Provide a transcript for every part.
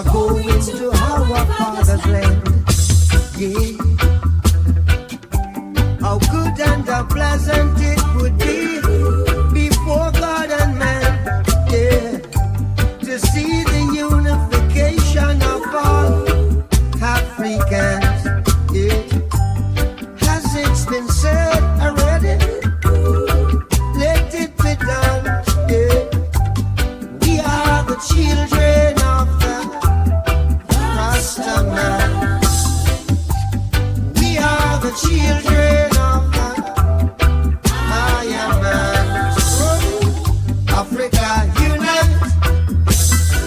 are going to our Father's land. Yeah. How good and how pleasant it would be before God and man, yeah, to see the unification of all Africans, yeah. Has it been said already? Let it be done, yeah. We are the children of the Rasta man. We are the children of the Higher man. Africa unite,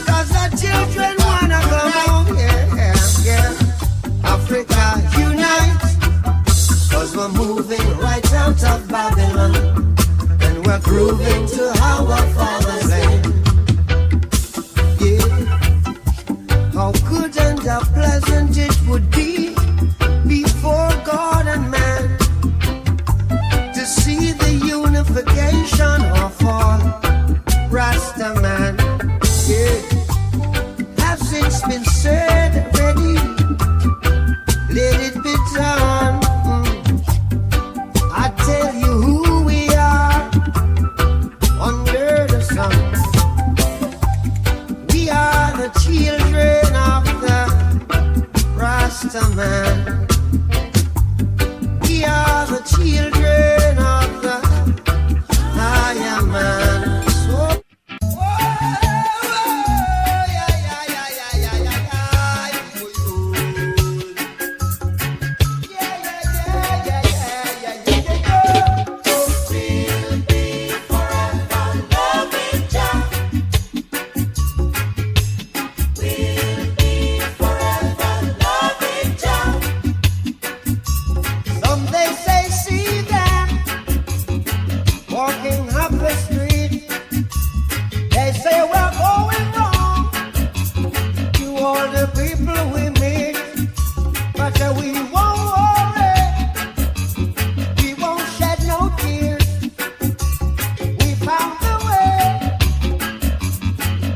'cause the children wanna come home, yeah, yeah. Africa unite, 'cause we're moving right out of Babylon, and we're grooving to our Father's land. Yeah, how good and how pleasant it would be before God and man to see the unification of all Rasta man. Yeah, has it been said already? Let it be done. I tell you who we are under the sun. We are the children of the Rasta man. We are the children of the Higher man. So, some they say see them walking up the street. They say we're going wrong to all the people we meet, but we won't worry, we won't shed no tears. We found the way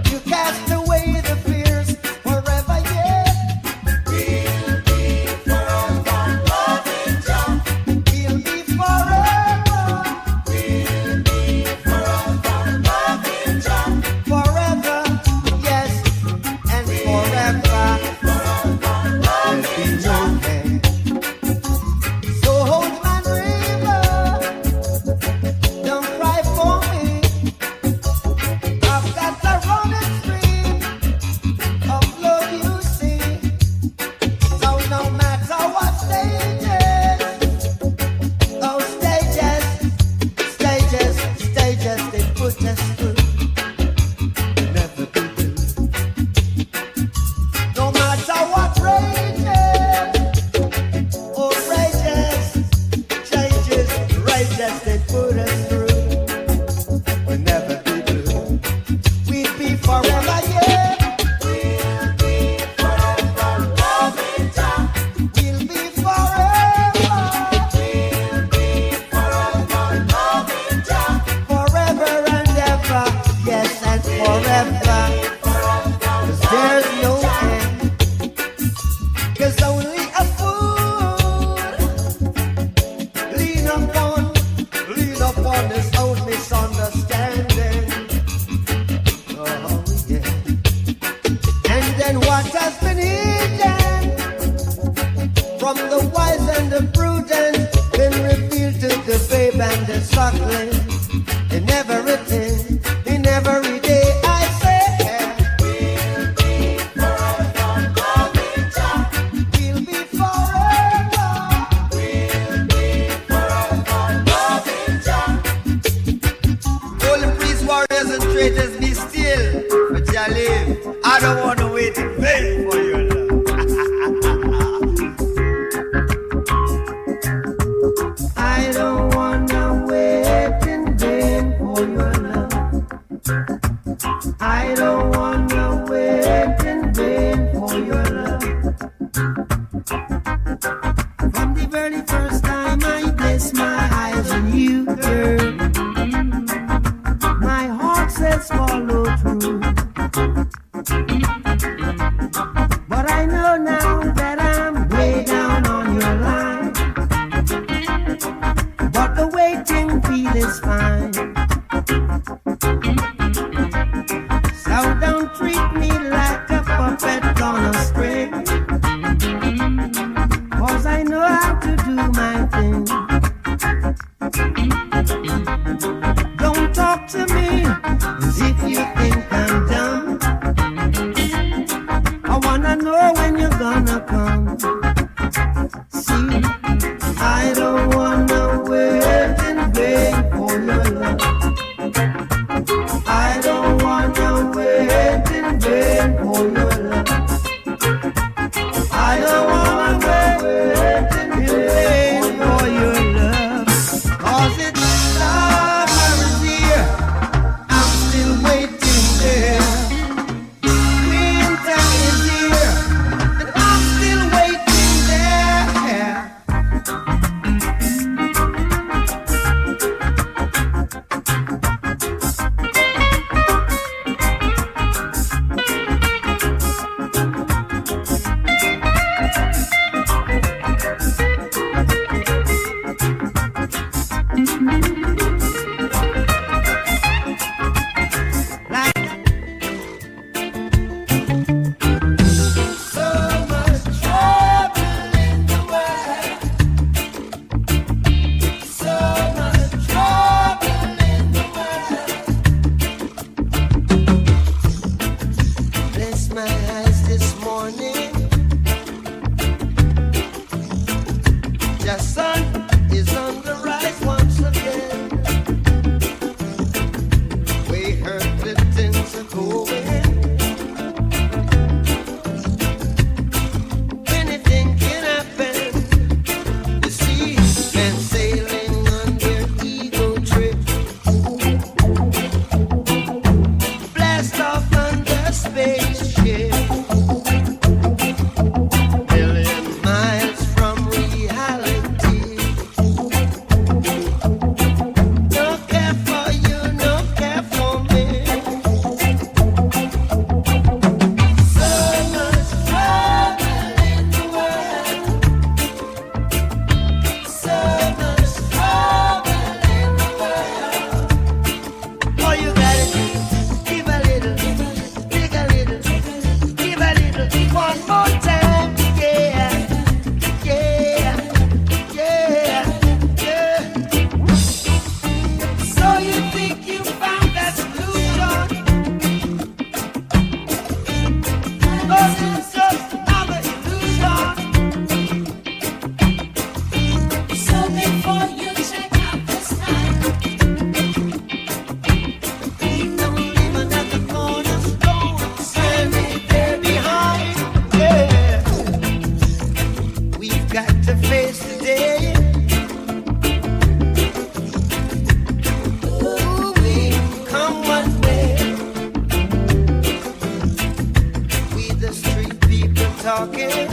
to cast away the fears forever, yeah. We'll be forever loving Jah. We'll be forever. We'll be forever loving Jah. Forever, yes, and forever. There'll be no end. So hold my river, don't cry for me. I've got a running stream of love, you see. So no matter what stages, oh stages, stages, stages, they put us through, never be blue. No matter what rages, oh rages, changes, rages, they put us through, we'll never be blue. We'll be forever, yeah. We'll be forever loving Jah. We'll be forever. We'll be forever loving Jah. Forever and ever, yes, and forever. 'Cause there's no end. 'Cause only a fool lean upon his own misunderstanding. Oh yeah. And then what has been hidden from the wise and the prudent been revealed to the babe and the suckling. In everything, in every day, I say, we'll be forever loving Jah. We'll be forever. We'll be forever loving Jah. All the priests, warriors, and traitors, be still, but Jah live. I don't want to wait in vain for your love. I don't wanna wait in vain for your love. I don't wanna wait in vain for your love. From the very first time I placed my eyes on you, girl, my heart says follow through. spaceship, million miles from reality. No care for you, no care for me. So much trouble in the world. So much trouble in the world. All you gotta do is give a little, dig a little, give a little, one more time. Yeah, yeah, yeah, yeah. So you think you found that solution? Or it's just another illusion? So before you check out this time, Don't leave another cornerstone standing there behind. Yeah, we've got to face the day. Ooh, we come one way. We the street people talking.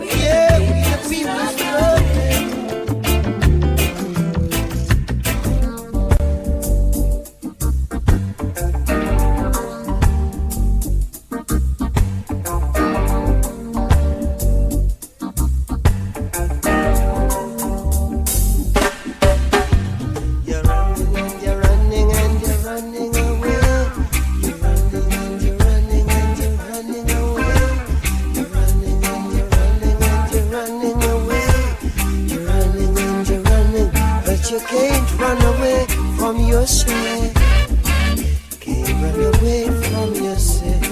Yeah, we the people struggling. You're running and you're running and you're running away. You're running and you're running and you're running away. You're running and you're running and you're running away. You're running and you're running, but you can't run away from yourself. Can't run away from yourself.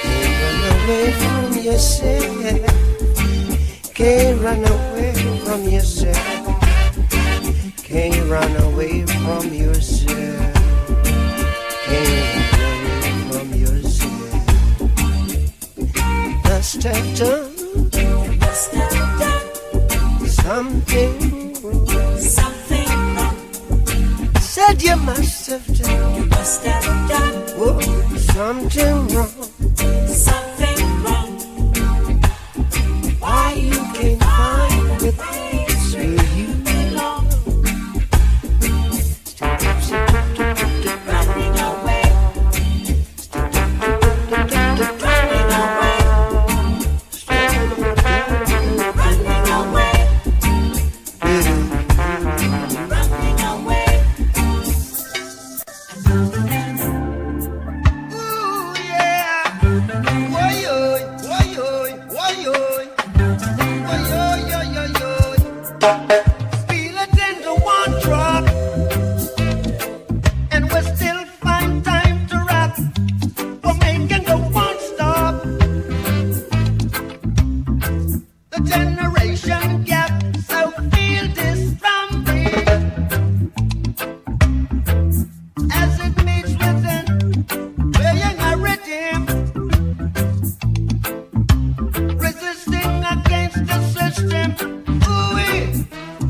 Can't run away from yourself. Can't run away from yourself. Can't run away from yourself. Can't run away from yourself. Must have done must have done something wrong. something wrong. Said you must have done Must have done something wrong. something wrong. Why you can't find the place where you belong? Running away, running away, running away, running away. Ooh, yeah. Woy-oy, woy-oy, woy-oy. Woy-oy, yoy-yoy-yoy. Feel it in the one drop, and we still find time to rap. We're making the one stop. The generation gap, so feel this from me. As it meets within, playing a rhythm, resisting against the system. Ooh-wee.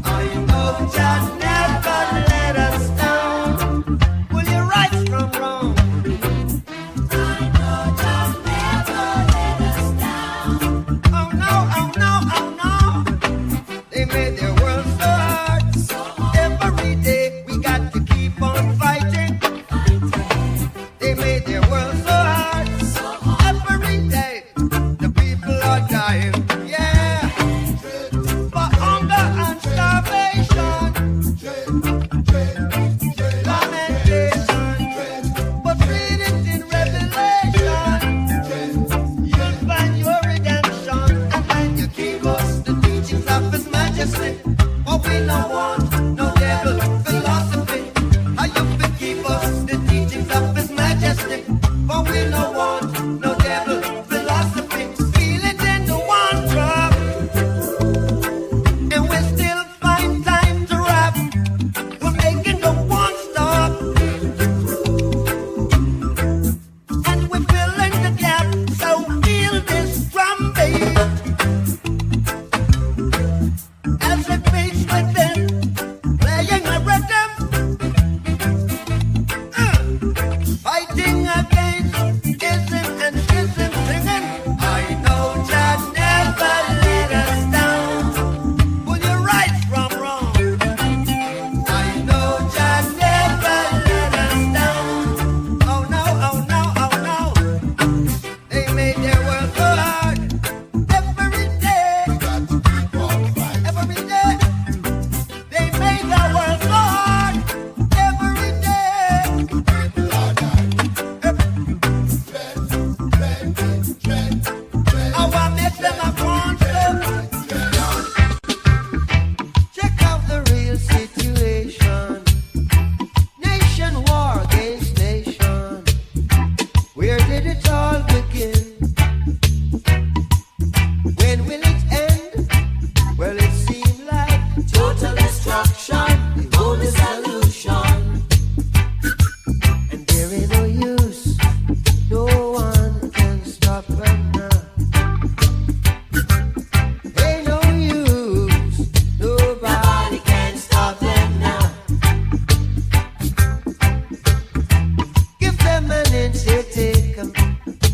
I know Jah never let us down. Will you right from wrong? I know Jah never let us down. Oh no, oh no, oh no. They made their world so hard. Every day we got to keep on fighting.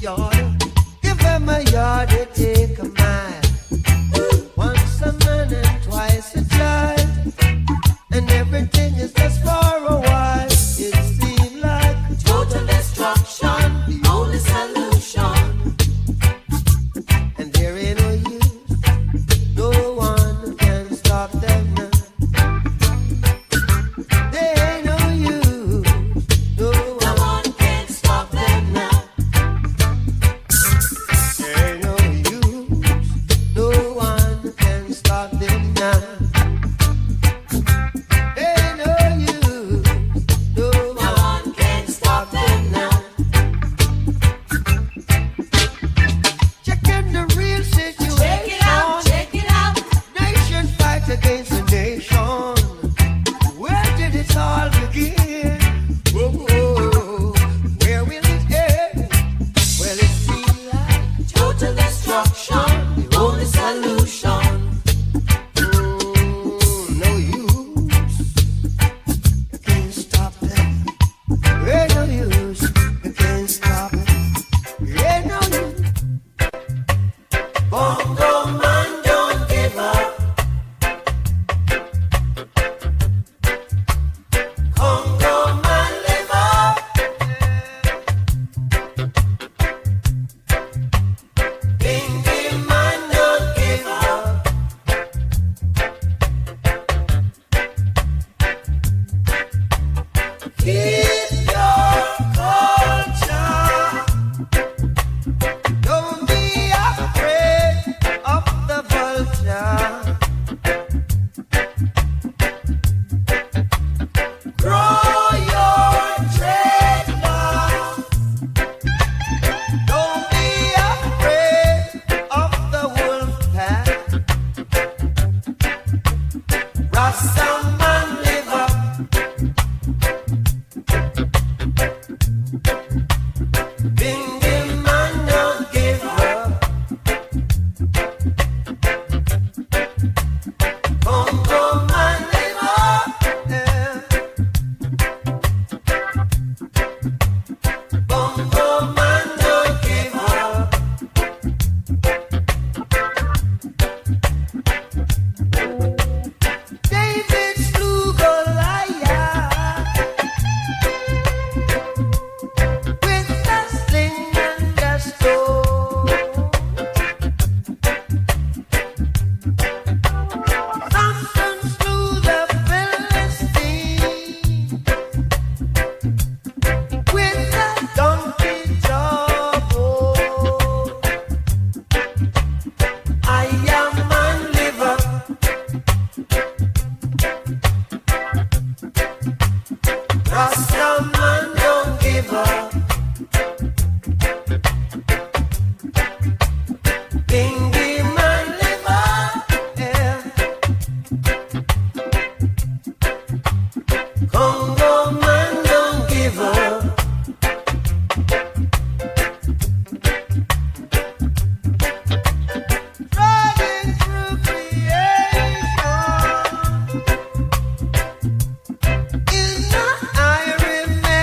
yard. Give them a yard, they take a mile. Once a man and twice a child. And everything is just for a while. It seems like Total destruction, the only solution. and there ain't no use. No one can stop them now. There ain't no use. No No one. one can stop them now. There ain't no use. No one can stop them now. There ain't no use. No No one. one can stop them now. Checking the real situation. Check it out. Nation fight against the nation. Where did it all begin? Whoa, where will it end? Well, it seems like Total destruction, the only solution. no use. You can't stop that. Ain't no use. You can't stop it. Ain't no use. Bongo man, don't give up. Congo man, live up. Bingy man, don't give up. Keep your culture. Don't be afraid of the vulture. Grow your dreadlocks. Don't be afraid of the wolf pack. Rasta man, live up. Bingy man, don't give up. Congo man, live up. Yeah. Bongo man, don't give up. David slew Goliath with the sling and the stone. Samson slew the Philistine with the donkey jawbone. I am man, live up. Rasta man, don't give up. Bingy man, live up. Yeah. Congo man, don't give up. Riding through creation is not I remember.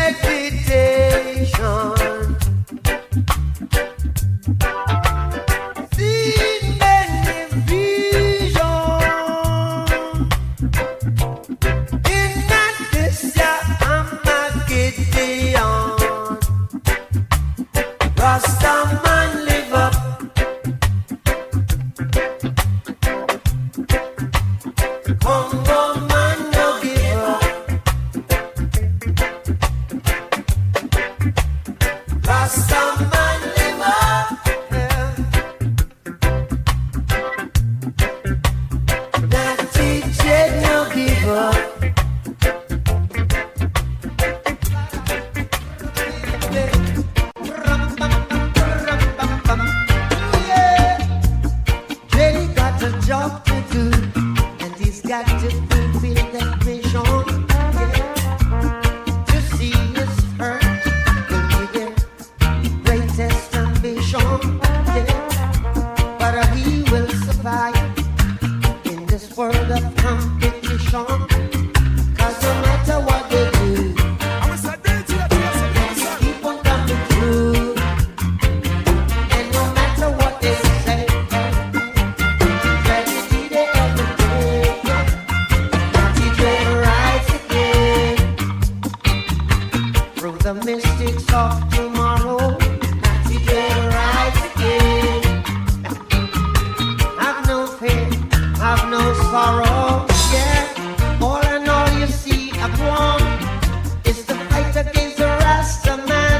the mystics of tomorrow. Natty will rise again. Have no fear, have no sorrow. Yeah, all in all you see a one is the fight against the Rasta man.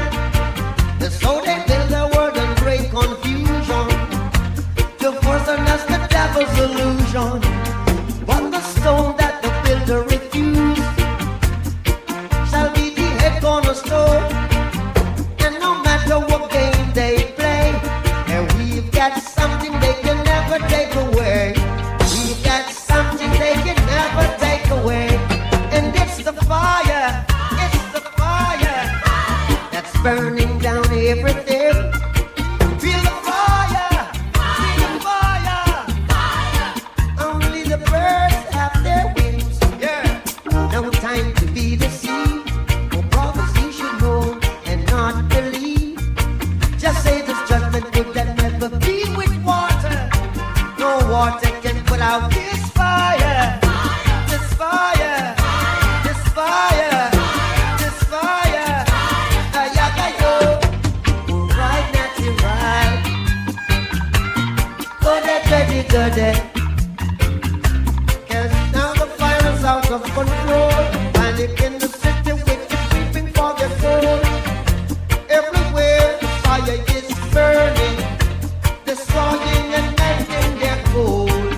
So they build a world in great confusion to force on us the devil's illusion. But the stone that the builder refused shall be the head cornerstone. And no matter what game they play, and we've got something they can never take away. We've got something they can never take away. And it's the fire, it's the fire that's burning down everything. Feel the fire, feel the fire. Only the birds have their wings. Yeah. No time to be deceived. For prophecy should know and not believe. Just say this judgment would that never be with water. No water can put out this fire. This fire. This fire. This fire. Ayagayo. Right, natty, right. Go there, ready, go there. Cause now the fire is out of control. Panic in the city with the creeping for their soul. Everywhere the fire is burning, destroying and melting their gold,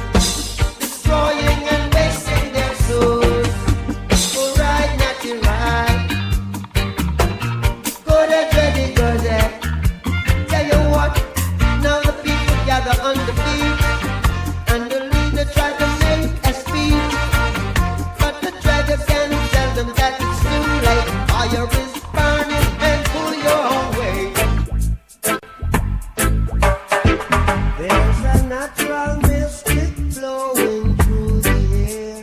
destroying and wasting their souls. Go right, natty, right. Go there, ready, go there. Tell you what, now the people gather on the beach, and the leader tried to make a speech, but the dragon can tell them that it's too late. Fire is burning and pull your way. There's a natural mystic flowing through the air.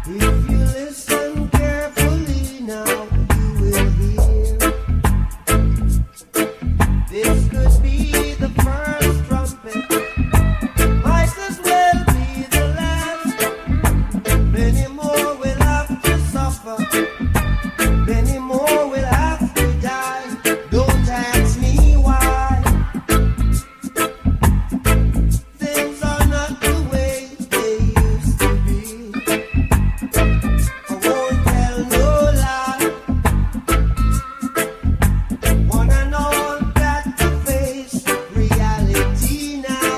If you listen carefully now, you will hear. This could be the first trumpet, might as well be the last. Many more will have to suffer, many more will have to die. Don't ask me why. Things are not the way they used to be. I won't tell no lie. One and all got to face reality now.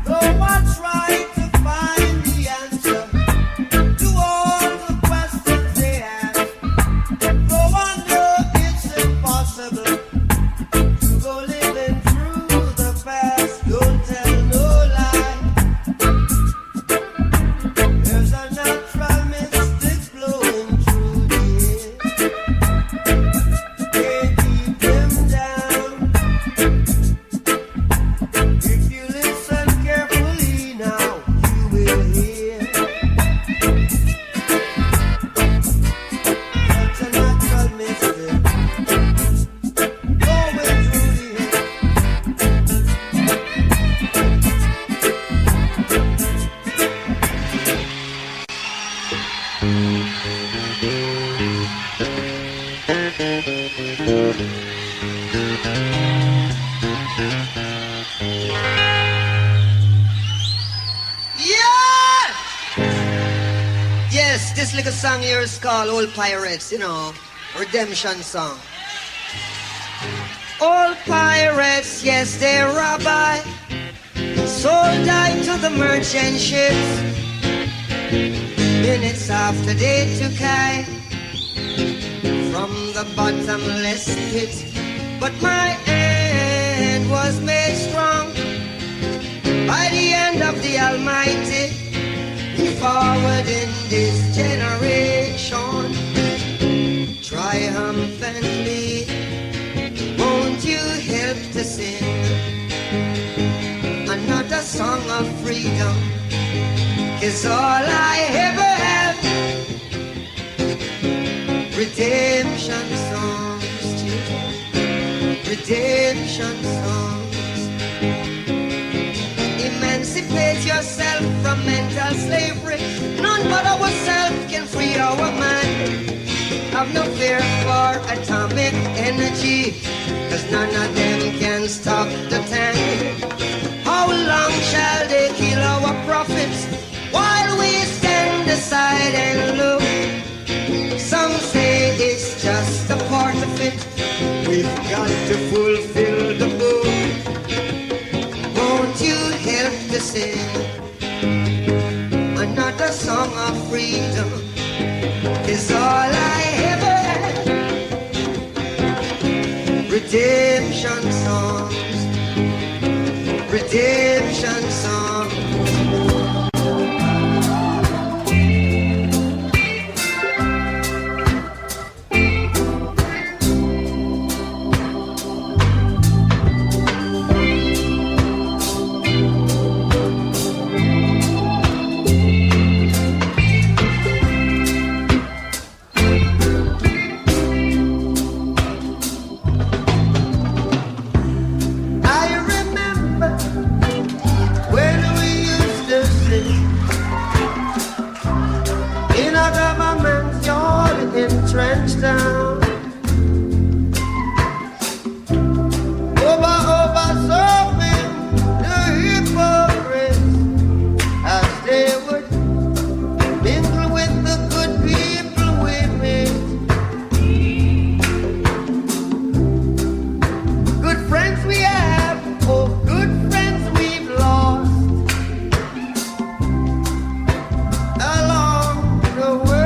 Though I try to find the answer to all the questions they ask, though I know it's impossible to go living through the past. Don't tell no lie. There's a natural mystic flowing through the air. Can't keep them down. If you listen carefully now, you will hear. Such a natural mystic flowing through the air. Yeah! Yes, this little song here is called Old Pirates, you know, redemption song. Old pirates, yes, they robbed I, sold I to the merchant ships. Minutes after they took I from the bottomless pit, but my hand was made strong by the hand of the Almighty. Forward in this generation, triumphantly, won't you help to sing another song of freedom? Is all I ever have. Redemption songs, children, redemption songs. Emancipate yourself from mental slavery. None but ourselves can free our mind. have no fear for atomic energy, 'cause none of them can stop the tank. How long shall they kill our prophets while we stand aside and look? Some say it's just a part of it. We've got to fulfill the book. Won't you help to sing another song of freedom? Is all I ever had. Redemption songs, redemption songs. Entrenched down over serving the hypocrites as they would mingle with the good people we meet. Good friends we have, oh good friends we've lost along the way.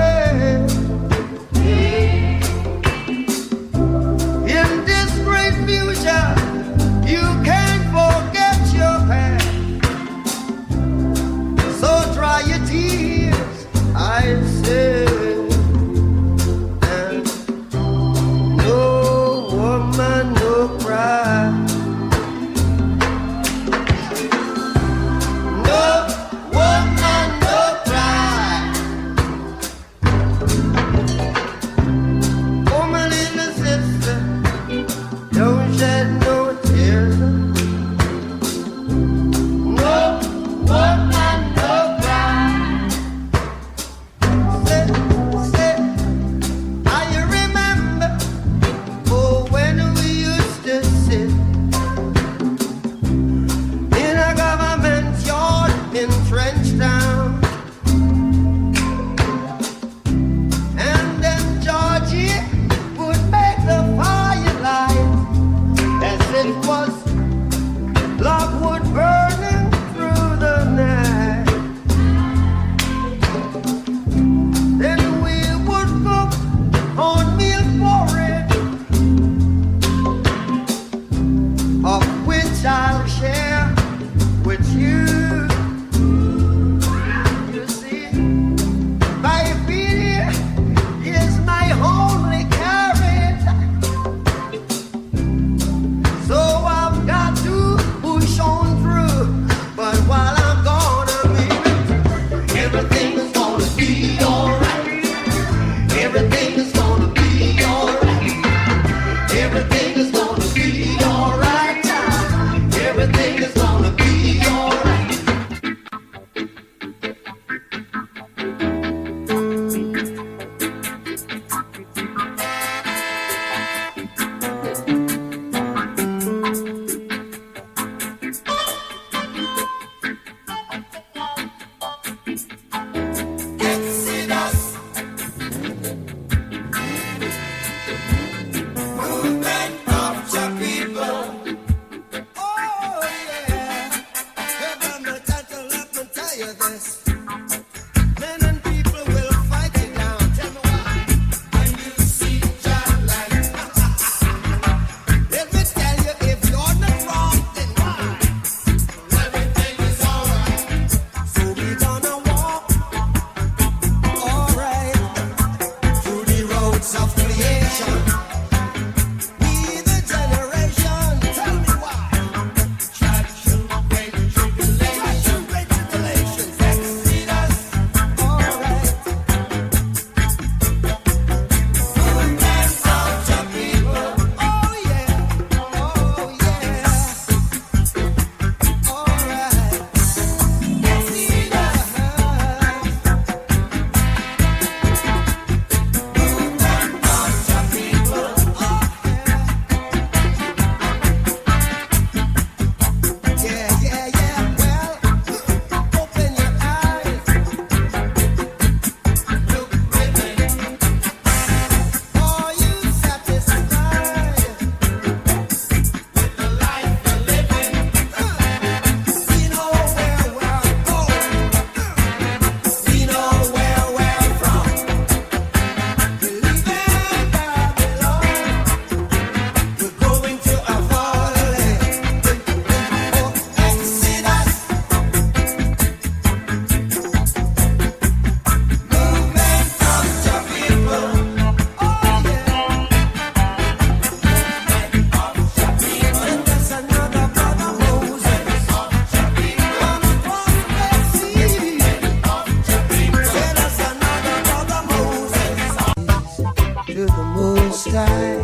high.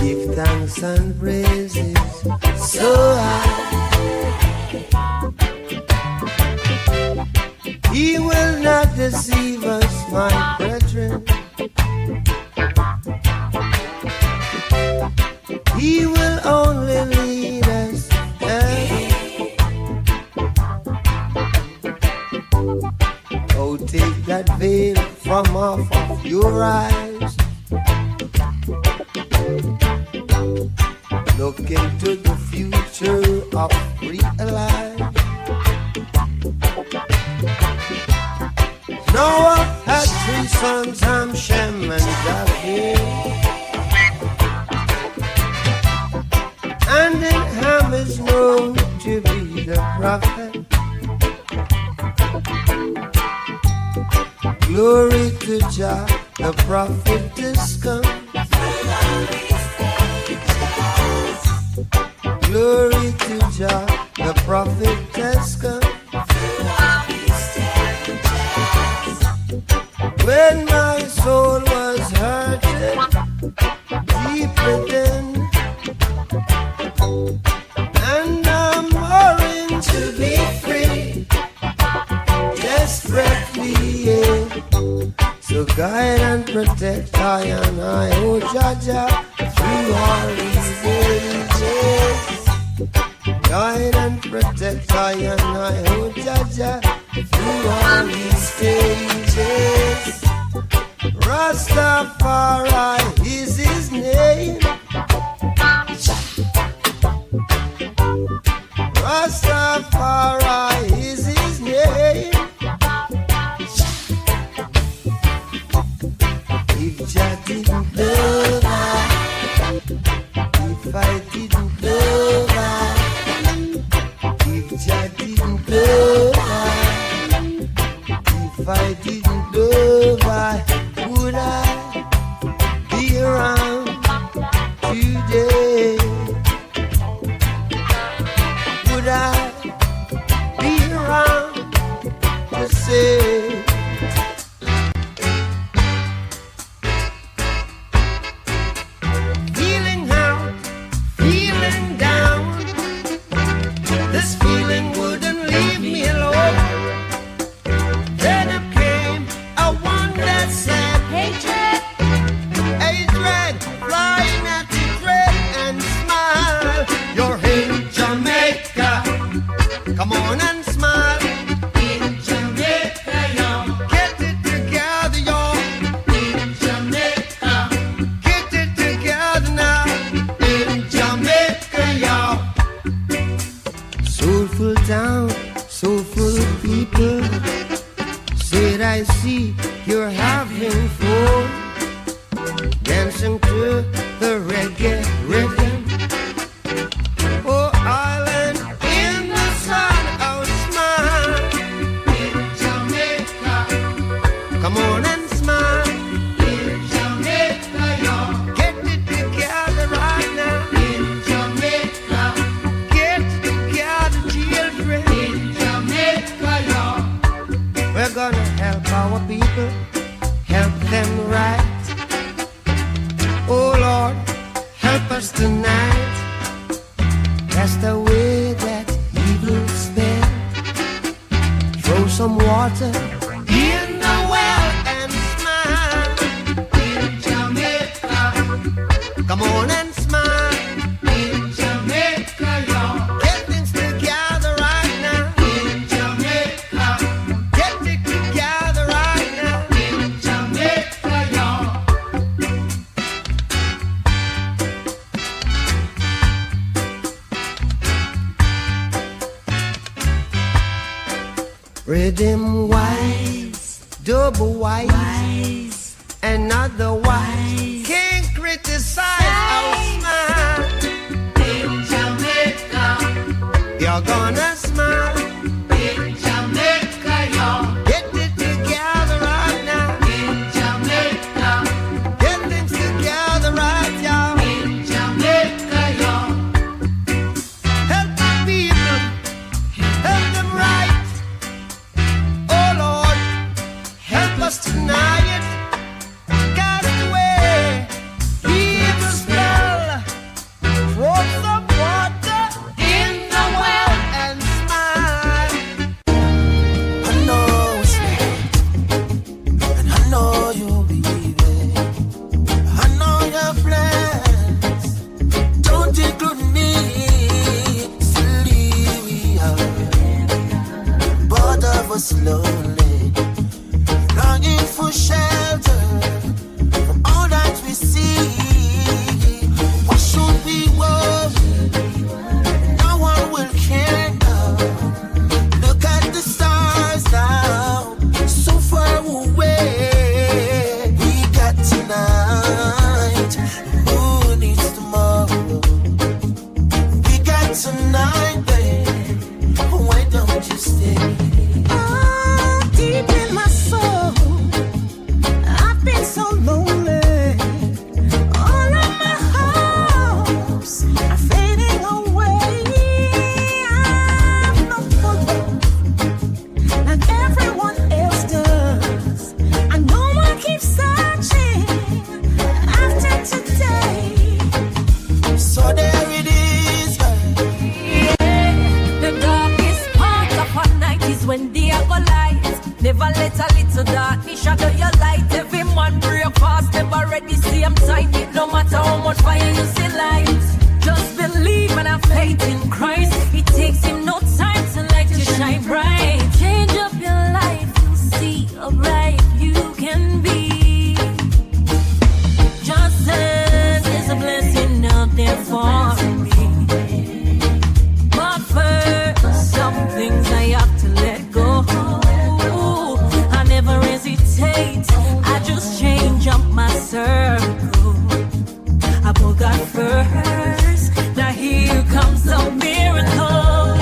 Give thanks and praises so high. He will not deceive us, my brethren. He will only lead us. Oh, take that veil from off of your eyes. Look into the future of real life. Noah had 3 sons, Ham, Shem, and Japheth. And then Ham is known to be the prophet. Glory to Jah, the prophet is come. Glory to Jah, the prophet has come. When my soul was hurting deep within, and I'm worrying to be free, desperately, yeah. So guide and protect I and I, oh Jaja, through all these ages. Guide and protect I and I, oh Jaja, through all these stages. Rastafari is his name. Rastafari is his name. If Jah didn't love I, if I didn't love I, if Jah didn't love I, if I didn't love I, would I be around today? Would I be around to say feeling out, feeling down? This feeling wouldn't leave me alone. Then it came a one that said, hatred, hatred, flying at the dread and smile. You're in Jamaica, come on and smile. In Jamaica, y'all, get it together, y'all. In Jamaica, get it together now. In Jamaica, y'all. Soulful town, soulful people. Said I see you're having fun, dancing to the reggae rhythm. Oh, island in the sun, oh smile. In Jamaica, come on and smile. In Jamaica, y'all, get it together right now. In Jamaica, get it together, children. In Jamaica, y'all, we're gonna help our people, help them right. Oh Lord, help us tonight. Cast away that evil spell. Throw some water in the well and smile. In Jamaica, come on and smile. In Jamaica, y'all, get things together right now. In Jamaica, get it together right now. In Jamaica, y'all. Rhythm wise, double wise, another wise. Can't criticize our smile. In Jamaica, you're gonna smile. In Jamaica, y'all, get it together right now. In Jamaica, get things together right, y'all. In Jamaica, y'all, help the people, help them right. Oh Lord, help us tonight. and let a little darkness shadow your light. Every man break fast, never ready, same time. It no matter how much fire you see light. Just believe and have faith in Christ. It takes him no time to let you shine bright. Change up your life, you see how bright you can be. Just as there's a blessing out there for me. But first, some things I have to let go. I never hesitate, I just change up my circle. I put God first, now here comes a miracle.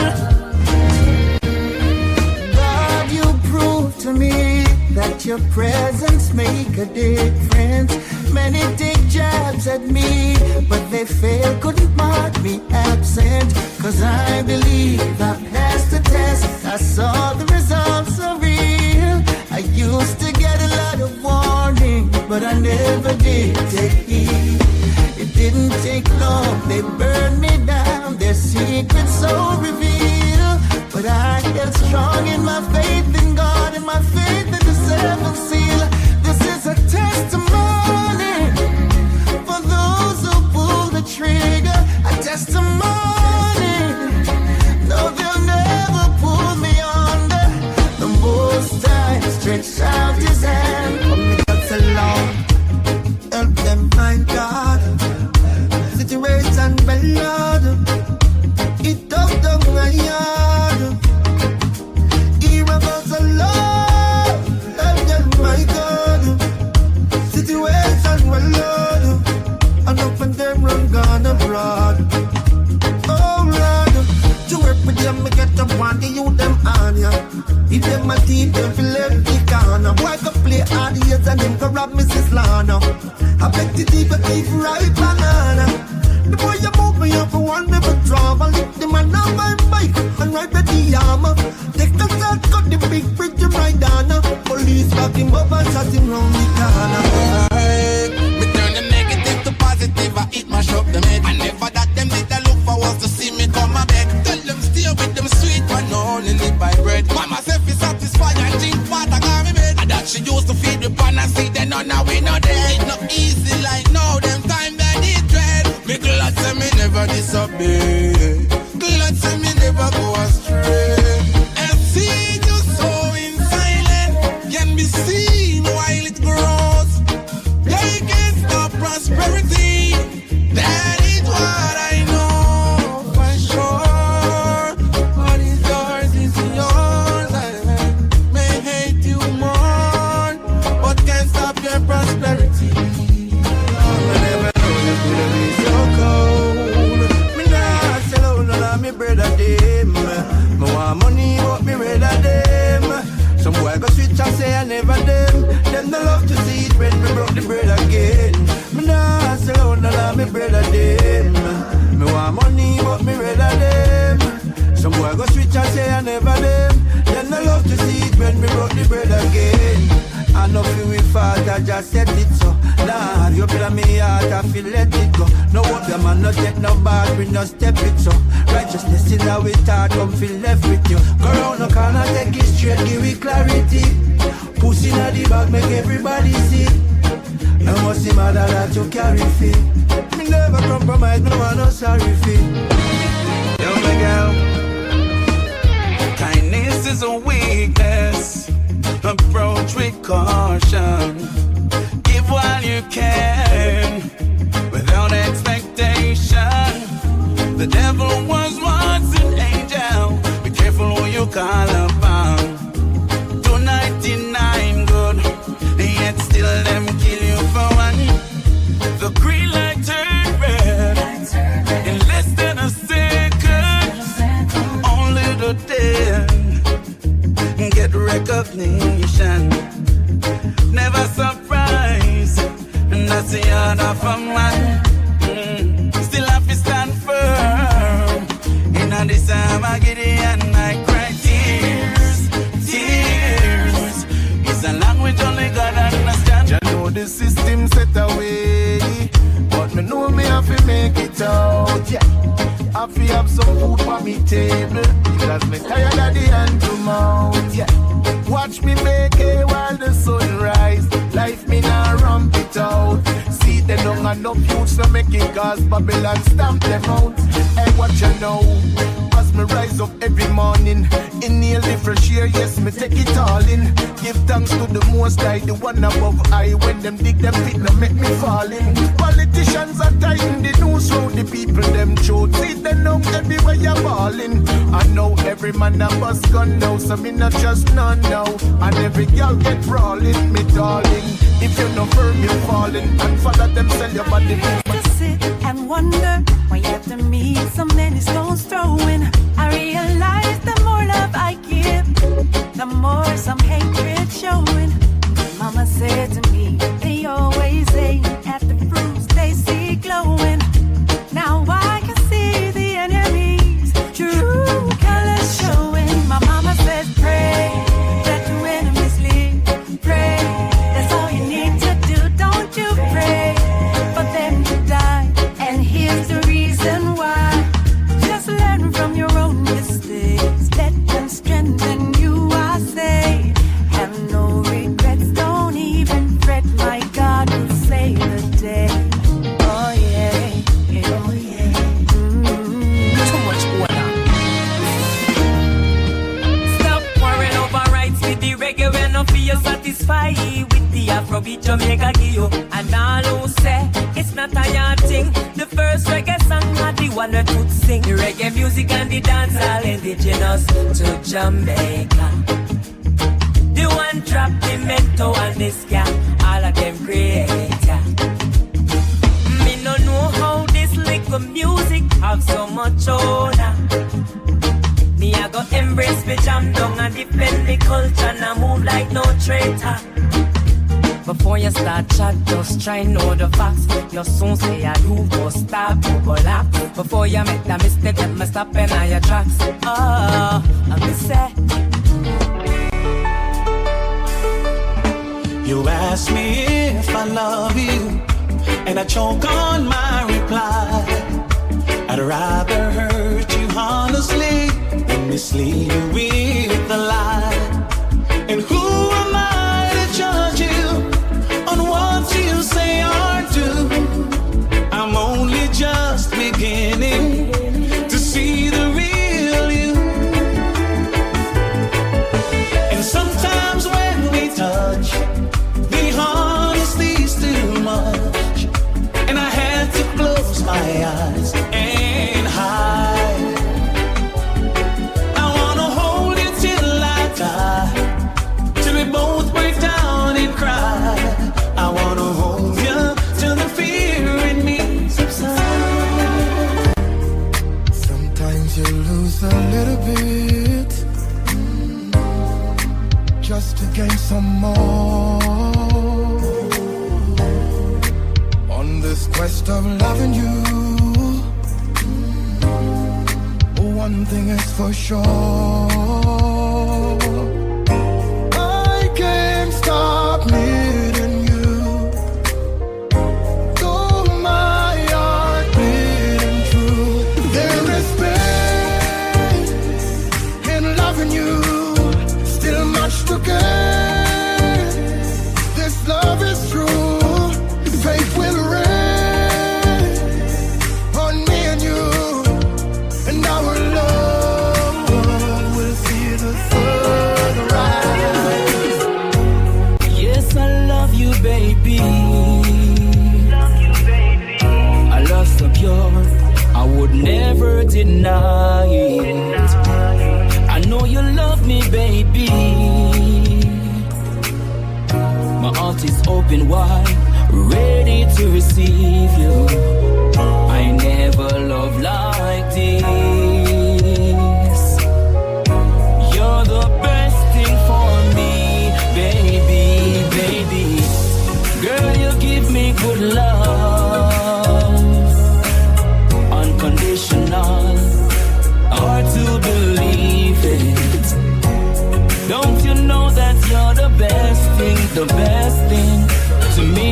God, you prove to me that your presence make a difference. Many take jabs at me, but they fail, couldn't mark me absent. Cause I believe I passed the test, I saw the results are real. I used to get a lot of warning, but I never did take heed. It didn't take long, they burned me down, their secrets so revealed. But I held strong in my faith in God and my faith in the seventh seal. This is a testimony for those who pull the trigger. A testimony, no, they'll never pull me under. The Most High stretched out his hand. For me, that's a long. Help them find God. Situation ballad. It down my yard. Hear about the Lord. Help them my God. Situation ballad. Enough of them run gone abroad. Oh Lord, to work with them, me get up one the youth them on ya. If them a teeth, them feel left the corner. Boy go play hard years and them go rob Mrs. Lana. I bet the deep leave right banana. The boy you move me up for one never drama. Lift the man on my bike and ride with the armor. Take the shot, cut the big bridge and ride down. Police back him up and shot him round the corner. Me turn the negative to positive, I eat mash up the head. And never that them did I look for was to see me come a beg. Tell them stay with them sweet but no only live by bread. Mama self is satisfied and drink water got me bed. And that she used to feed the pan and see them now we not dead. It not easy like now, them time that it dread. Me glad say me never disobey. Glad say me never go astray. And see you so in silent can be seen while it grows. They can't stop prosperity. That is what I know for sure. What is yours is yours. I may hate you more, but can't stop your prosperity. I never know you could be so cold. Me nah sell out none of me bread a them. Me want money but me rather them. Some boy go switch and say I never them. Them no love to see it when me broke the bread again. Me nah sell out none of me bread a them. Me want money but me rather them. Some boy go switch and say I never them. Them no love to see it when me broke the bread again. I know feel we fought, I just said it so. Nah, you play me heart, I feel let it go. No what them and no take no bad, we no step it so. Righteousness in our thought, come feel left with you. Go round the corner, take it straight, give it clarity. Pussy in the bag, make everybody see. No must see matter that you carry feet. Me never compromise, no one no sorry fee. Yo, my girl. Kindness is a weakness. Approach with caution. Give while you can, without expectation. The devil was once an angel. Be careful who you call upon. 299 good, yet still them kill you for one. The green light turned red in less than a second. Only the dead get recognition. Never surprise, that's the heart of a man. Still have to stand firm. In this time I get it and I cry tears. Tears is a language only God understands. I know the system set away, but me know me have to make it out. Yeah, I have to have some food for me table. Because me tired of the hand to mouth, yeah. Watch me make hay while the sun rise. Life me now ramp it out. See them don't have no youths to make it cause Babylon stamp them out. Hey, what you know? As me rise up every morning, inhale the fresh air, yes, me take it all in. Give thanks to the Most High, the one above I. When them dig them feet, no make me fall in. Politicians are tying the news round the people, them throat. See them now everywhere you're balling. I know every man a bus gun now, so me not just none now. And every girl get brawling, me darling. If you're not firm, you're falling. And follow them, sell your body. To sit and wonder why after me so many stones throwing. I realize the more love I give, the more some hatred showing. Mama said to me, they always aim at the fruits they see glowing. Now I can see the enemy's true colors showing. My mama said, pray that your enemies leave. Pray, that's all you need to do. Don't you pray for them to die. And here's the reason why. Just learn from your own mistakes. Let them strengthen you, I say. Have no regrets, don't even fret. My God will save the day. Oh yeah, oh yeah. Too much water. Stop worrying over rights with the reggae when no feel satisfied with the Afrobeat Jamaica give you. And all who say it's not a yard thing. The first reggae song are the one that would sing. The reggae music and the dance all indigenous to Jamaica. The one drop the mento and the ska, all of them creator. Me no know how this little music have so much honor. Me I go embrace me jam down and defend me culture and I move like no traitor. Before you start chat, just try know the facts. You soon say I do go stop, go laugh. Before you make the mistake, let me stop in all your tracks. Oh, I'm say. You ask me if I love you, and I choke on my reply. I'd rather hurt you honestly than mislead you with a lie. And who am I to judge you on what you say or do? I'm only just beginning to see the real you. And sometimes when we touch, the honesty's too much, and I had to close my eyes and hide. I wanna hold you till I die, till we both break down and cry. I wanna hold you till the fear in me subsides. Sometimes you lose a little bit, just to gain some more. On this quest of loving you, one thing is for sure, I can't stop needing you. Though my heart beating true, there is pain in loving you, still much to gain. This love is true, faith will reign on me and you, and our love will see the sunrise. Yes, I love you, baby. I love so pure, I would never deny it. I know you love me, baby. My heart is open wide, ready to receive you. I never loved like this. You're the best thing for me, baby, baby. Girl, you give me good love, unconditional, hard to believe it. Don't you know that you're the best thing to me?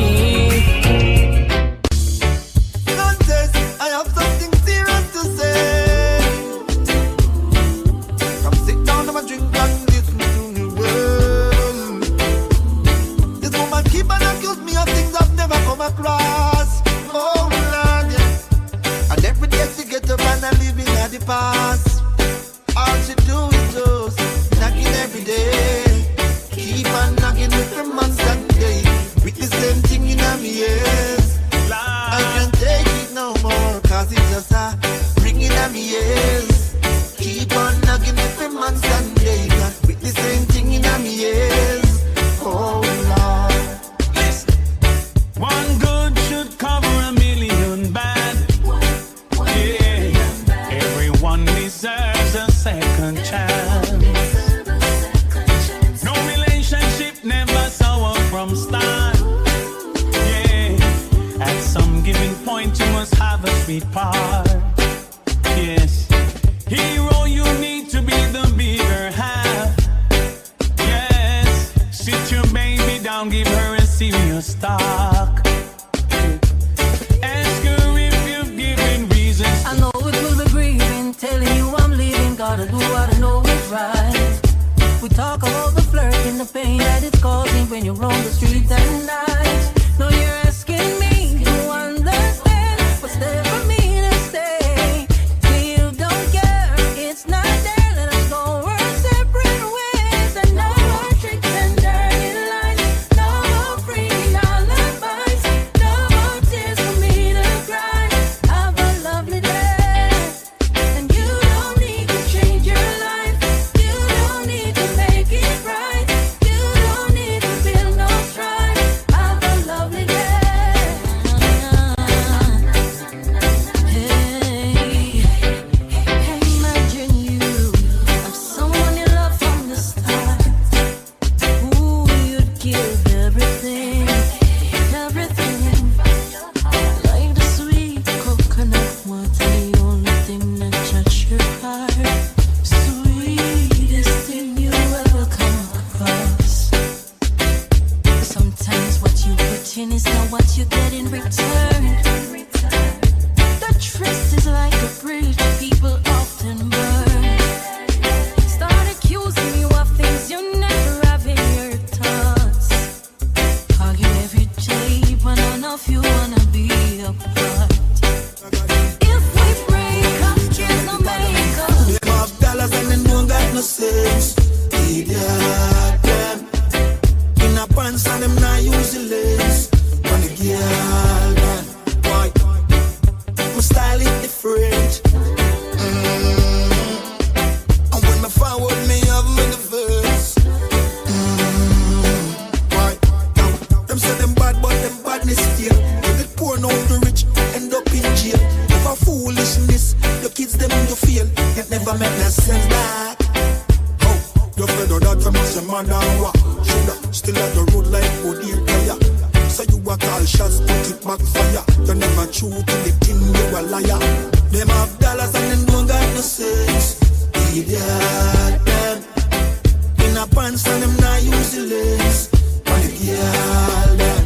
Contest, I have something serious to say. across. Oh Lord, yeah. And every day she get up and I live in the past. All she do is just knocking every day. Keep on knocking with her months and days. With the same thing in my ears. I can't take it no more, cause it's just a ringing in my ears. Keep on knocking with her months and days. With the same thing in my ears. Oh Lord. Listen. One good should cover a million bad. Yeah. Everyone deserves a second chance. No relationship never sour from start. Yeah. At some given point you must have a sweet part. Yes. Hero, you need to be the bigger half. Yes. Sit your baby down, give her a serious talk. Ask her if you've given reasons. I know it will be grieving, telling you I'm leaving. Gotta do what I know is right. We talk about the flirting, the pain that it's causing when you're on the street at night. No, you're asking me to understand what's there for me to say. Still don't care, it's not there. Let us go our separate ways. And no more tricks and dirty lies. No more freaking alibis. No more tears for me to cry. Have a lovely day. And you don't need to change your life. You don't need to make it right. You don't need to feel no strife. Have a lovely day. Hey, imagine you have someone you love from the start. Ooh, you'd give everything, everything. Like the sweet coconut water, the only thing that touches your heart. Sweetest thing you ever come across. Sometimes what you put in is not what you get in return. The trust is like a bridge people often burn. Start accusing you of things you never have in your thoughts. Argue every day, but none of you wanna be apart. If we break up, there's no makeup. Them have dollars and they don't got no sense. Idiot them. In a pants and them not use the lens. On the girl man, why? My style is different. And when I forward me have me the verse. Why? Them say them bad but them badness still. If it poor now the rich end up in jail. Over foolishness, your kids them you feel. It never make no sense back. Oh, you afraid of that from us, your man and what? Shoulda still at the road like Bodil Kaya. So you a call shots, put it back fire. You never true to the thing, you a liar. Them have dollars and them don't got no sense. Idiot them. In a pants and them not use the lens. On the girl them.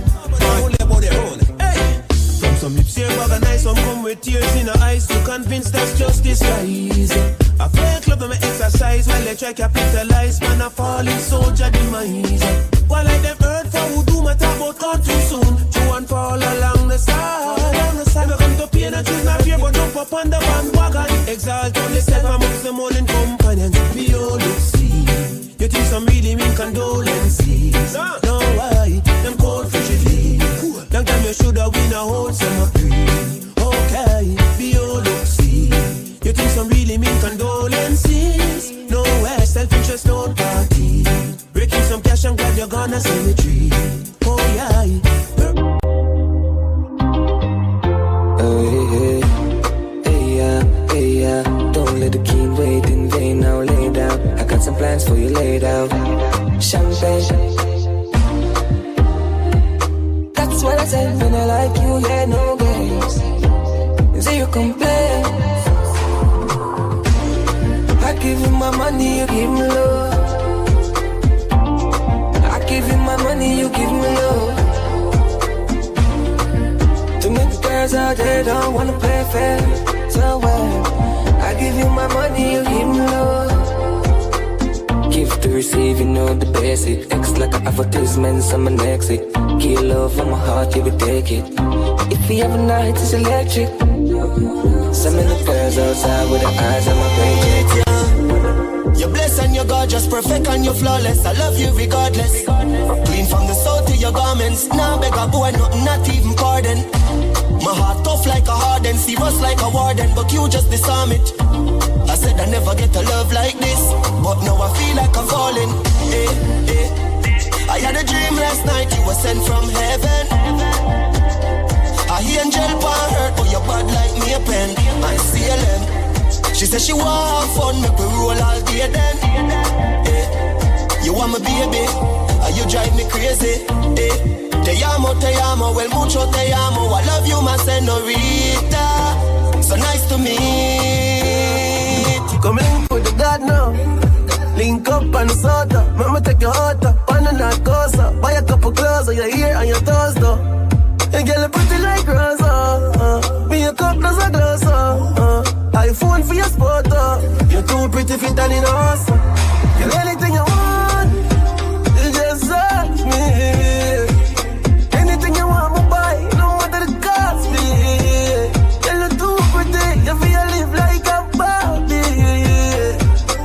From some lips here organize, some come with tears in the eyes to convince that's just disguise. A fake love them exercise while they try capitalize. Man a falling soldier demise. While like them hurt for who do matter about gone too soon. You and fall along the side. Never come to pain and choose not fear but jump up on the bandwagon. Exalt on the self amongst the morning companions. We all look see. You think some really mean condolences. No why, them cold frigidly. Long time you shoulda win a whole summer free. Okay, be all look see. You think some really mean condolences. No way, self-interest, no party. Breaking some cash, I'm glad you're gonna cemetery. Oh yeah. Hey, yeah. Don't let the king wait in vain. Now lay down. I got some plans for you laid out. Champagne. That's what I said when I like you. Yeah, no games. Zero complaint. I give you my money, you give me love. I give you my money, you give me love. Too many girls out there don't wanna play fair. So well, I give you my money, you give me love. Give the receive, you know the basic. X like an advertisement, so my next it. Give love on my heart, you will take it. If you have a night, it's electric. So many girls outside with their eyes on my page. You're blessed and you're gorgeous, perfect and you're flawless. I love you regardless. Clean from the soul to your garments. Now beg a boy, nothing, not even pardon. My heart tough like a harden, serious like a warden, but you just disarm it. I said I never get a love like this, but now I feel like I'm falling. I had a dream last night, you were sent from heaven. I hear angel pan hurt, but you're bad like me a pen. I see a lamb. She said she want fun, make we roll all day then. You want my baby, and you drive me crazy. Te amo, well mucho te amo. I love you, my senorita. So nice to meet. Come link with the God now. Link up on the soda. Mama take your heart up, on the narcosa. Buy a couple clothes on your ear and your toes though. And girl, you pretty like Rosa. Me a cup, there's a glass. iPhone for your spot, you're too pretty fit and in a house. Girl, anything you want, you just ask me. Anything you want, me buy, no matter the cost me. Girl, you're too pretty, you feel live like a Barbie.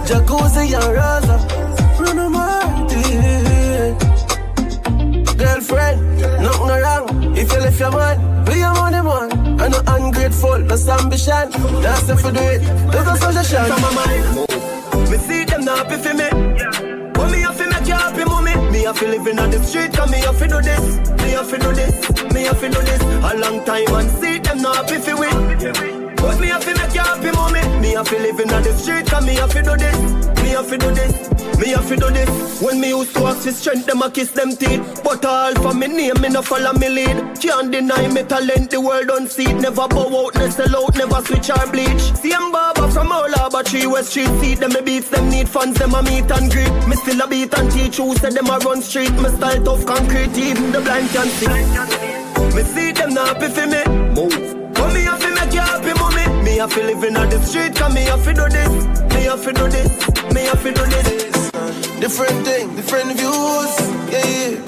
Jacuzzi and Rosa, Bruno Martin. Girlfriend, nothing wrong if you left your man. Be your money man. I'm not ungrateful, that's ambition. That's if you do it, there's a suggestion. From my mind, me see them not happy for me. But me have to make you happy, mommy. Me have to living on the street, cause me have to do this. Me have to do this, me have to do this. A long time and see them not happy for me. But me have to make you happy, mommy. Me have to living on the street, cause me have to do this. Me have to do this. Me have to do this. When me used to ask for strength, them a kiss them teeth. But all for me name, me no follow me lead. Can't deny me talent, the world don't see it. Never bow out, no sell out, never switch or bleach. Same barber from all Harbour 3 West Street. See them me beats, them need funds, them a meet and greet. Me still a beat and teach who said them a run street. Me style tough concrete, even the blind can see. Me see them not happy for me. Move. But me have to make you happy, mommy. Me have to live in the street, cause me have to do this. Me have to do this, me have to do this. Different thing, different views, yeah.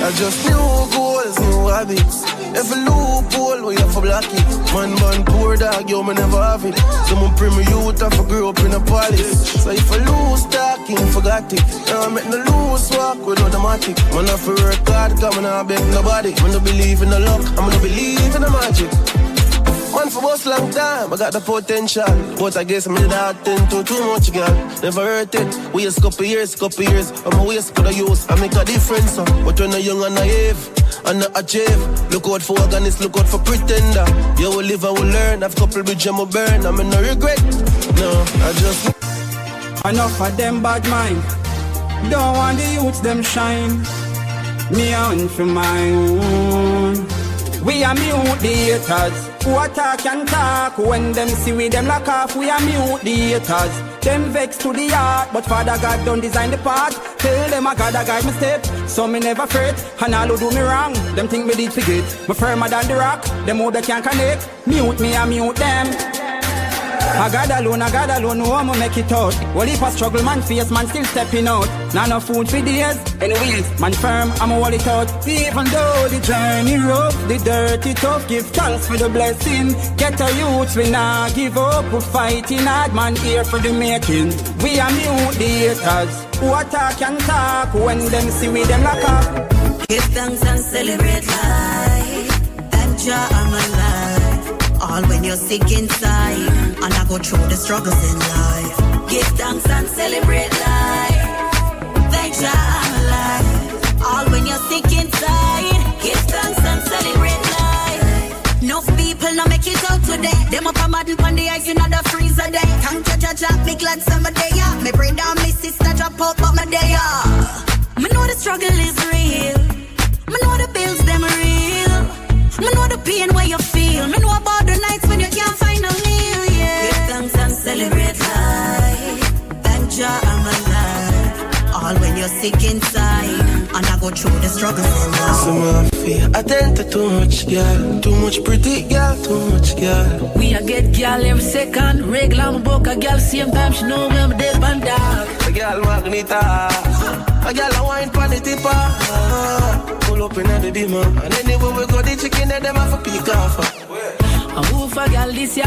I just new goals, new habits. Every loophole, we have to block it. Man, poor dog, yo, me never have it. Someone bring me youth, I grew up in a palace. So if I lose talking, forgot it. Now I make no lose walk with automatic. Man, I have to work hard, cause man, I beg nobody. Man, I believe in the luck, I'm gonna believe in the magic. Man for boss long time, I got the potential. But I guess I'm not into too much, girl. Never hurt it. Waste couple years. I'm a waste could I use. I make a difference, but when I'm young and naive, and not achieve. Look out for organist, look out for pretender. You will live and will learn. I've couple bridges and will burn. I'm in no regret. No, I just. Enough of them bad mind. Don't want the youths them shine. Me on for my own. We are mute the haters. Who attack and talk. When them see we them lock off, we are mute the haters. Them vex to the heart, but Father God don't design the path. Tell them I gotta guide my step, so me never fret. And all who do me wrong, them think me did forget. Me firmer than the rock, them who they can't connect. Mute me and mute them. I got alone, no one make it out. Well, if I struggle, man, face, man, still stepping out. Now no food for days, anyways, man firm, I'ma hold it out. Even though the journey rough, the dirty tough, give thanks for the blessing. Get a youth, we nah give up, we fighting hard, man, here for the making. We are mute the haters, who attack and talk, when them see we them lock up. Give thanks and celebrate life, that Jah I'm alive. All when you're sick inside, and I go through the struggles in life. Give thanks and celebrate life. Thank Jah I'm alive. All when you're sick inside, give thanks and celebrate life. Enough people now make it out today. Them up a madden on the ice in the freezer day. Thank Jah Jah, me glad some day. Me bring down my sister drop out, but my day. Me know the struggle is real. Me know the bills them real. Me know the pain where you feel. Me know about the nights when you can't find a meal, yeah. Give thanks and celebrate life. Thank Jah I'm alive. All when you're sick inside, and I go through the struggles in life. Some of fear, I tend to too much girl, too much pretty girl, too much girl. We a get girl every second, regular my book a girl same time she know when I'm dead and dark. A girl magneta, a girl a wine pan the tipper. Pull up in the dimmer, and anywhere we go the chicken and them have a peek off. I move a girl this year,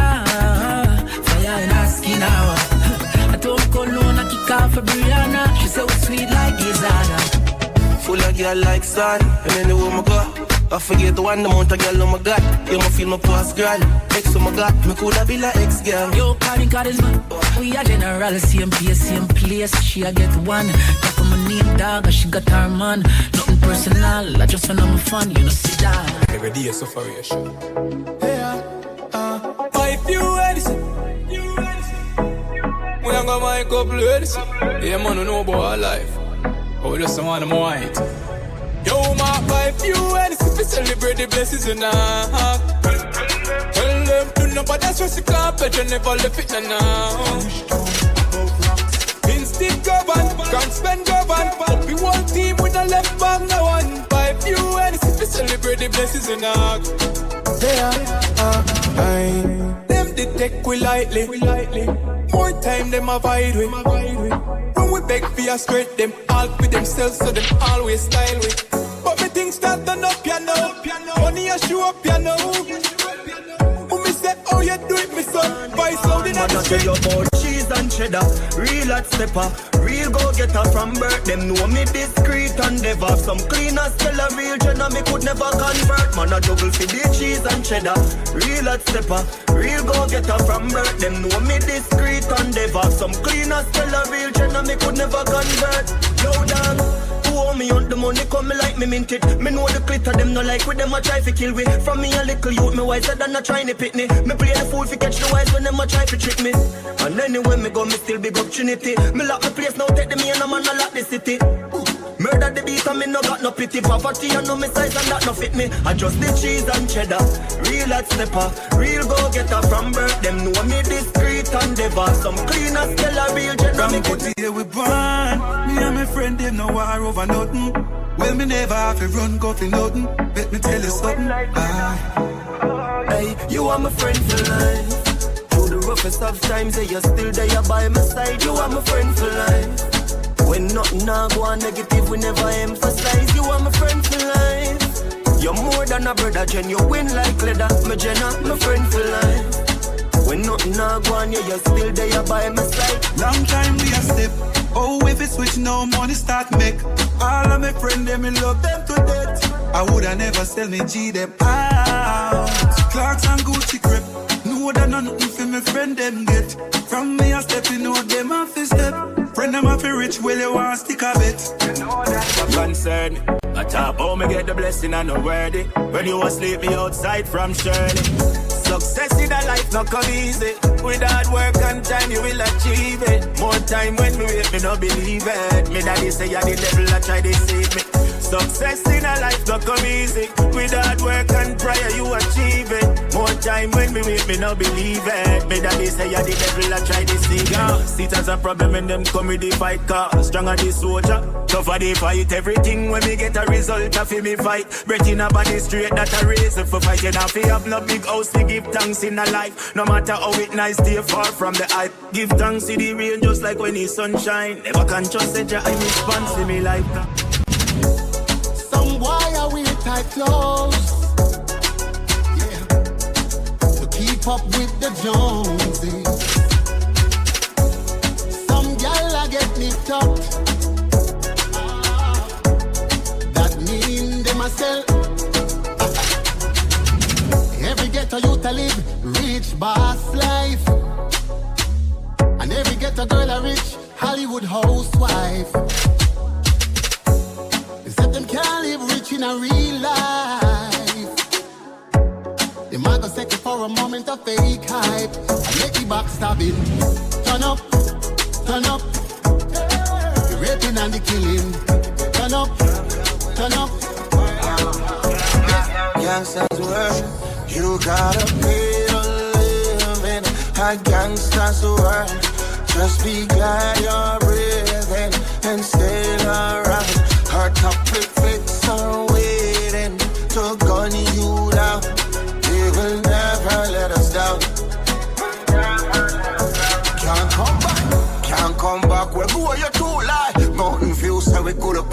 fire in her skin now. I told Cologne I kick off for Brianna, she so sweet like Izana. Full of girl like sun, and anywhere we go, I forget the one amount of girl, oh my God. You ma feel my past grand, ex oh my God, me coulda be like ex girl. Yo, carrying charisma, we a general, same place, she a get one. Talk on my name dog, and she got her man. Nothing personal, I just wanna have fun, you know see that. Every day is sufferation. If you Edison, we ain't got my couple Edison. Yeah, man, we know about our life. But we just want them white. Yo, my wife, you Edison, we celebrate the blessings in our heart. Tell them to nobody stress the carpet, you never left it now. Instinct govern, can't spend govern. But we one team with a left back, no one. 5 you Edison, we celebrate the blessings in our heart. Them they take we lightly. More time them avoid we. When we beg for your straight, them all with themselves, so them always style we. But me things start turn up, you know. Money a show up, you know. When me say, oh you do it, me son. Vice out in the street. Cheese and cheddar, real hot stepper, real go-getter from birth. Them know me discreet and never. Some cleaners tell a real jenna me could never convert. Man a juggle for the cheese and cheddar, real hot stepper, real go-getter from birth. Them know me discreet and never. Some cleaners tell a real jenna me could never convert. Yo dog, who owe me on the money come me like me mint it. Me know the glitter them no like with them a try to kill we. From me a little youth me wiser than a trying to pick me. Me play the fool fi catch the wise when them a try to trick me. And anywhere me go, me still big up Trinity. Me lock the place now, take the me and a man a lock the city. Murder the beat and me no got no pity. Poverty and no me size and that no fit me. I just the cheese and cheddar, real hot stepper, real go-getter from birth. Them know me discreet and never. Some cleaners tell a real jenna me could. Here we born, me and my friend them no war over nothing. Well me never have to run go for nothing. Let me tell you something. Hey, you are my friend for life. The roughest of times, you're still there by my side. You are my friend for life. When nothing now go on negative, we never emphasize. You are my friend for life. You're more than a brother, Jen. You win like leather, my Jenna, my friend for life. When nothing now go on, you're still there by my side. Long time we a step. Oh, if it switch now, money start make. All of my friends, them me love them to death. I woulda never sell me G them out. Clarks and Gucci crep. Know that nothing for me friend them get. From me a step, you know them a fi step. Friend them a fi rich, well you want stick a bet. You know that concern me. I talk how me get the blessing and no worthy. When you asleep me outside from Shirley. Success in a life not come easy. With hard work and time you will achieve it. More time when me wait me no believe it. Me daddy say ya the devil a try deceive me. Success in a life not come easy. With hard work and prayer you achieve it. More time when me wait me no believe it. Me daddy say ya the devil a try deceive me. See it as a problem when them come with the fight car. Strong as the soldier, tough for the fight. Everything when me get a result of me fight. Breath in a body straight that a reason for fighting. I feel have no big house to give thanks in a life. No matter how it nice, stay far from the hype. Give thanks to the rain just like when the sunshine. Never can trust it, I response to me like that. Some wire wear tight clothes, yeah, to keep up with the Joneses. Some gal I get nicked up, that mean them a sell. Every ghetto youth a live rich boss life, and every ghetto girl a rich Hollywood housewife. Them can't live rich in a real life. They might go second for a moment of fake hype and make the backstabbing. Turn up, the raping and the killing. Turn up. Gangsters world, you gotta pay to live in a gangster's world. Just be glad you're breathing and stay around. Her top flip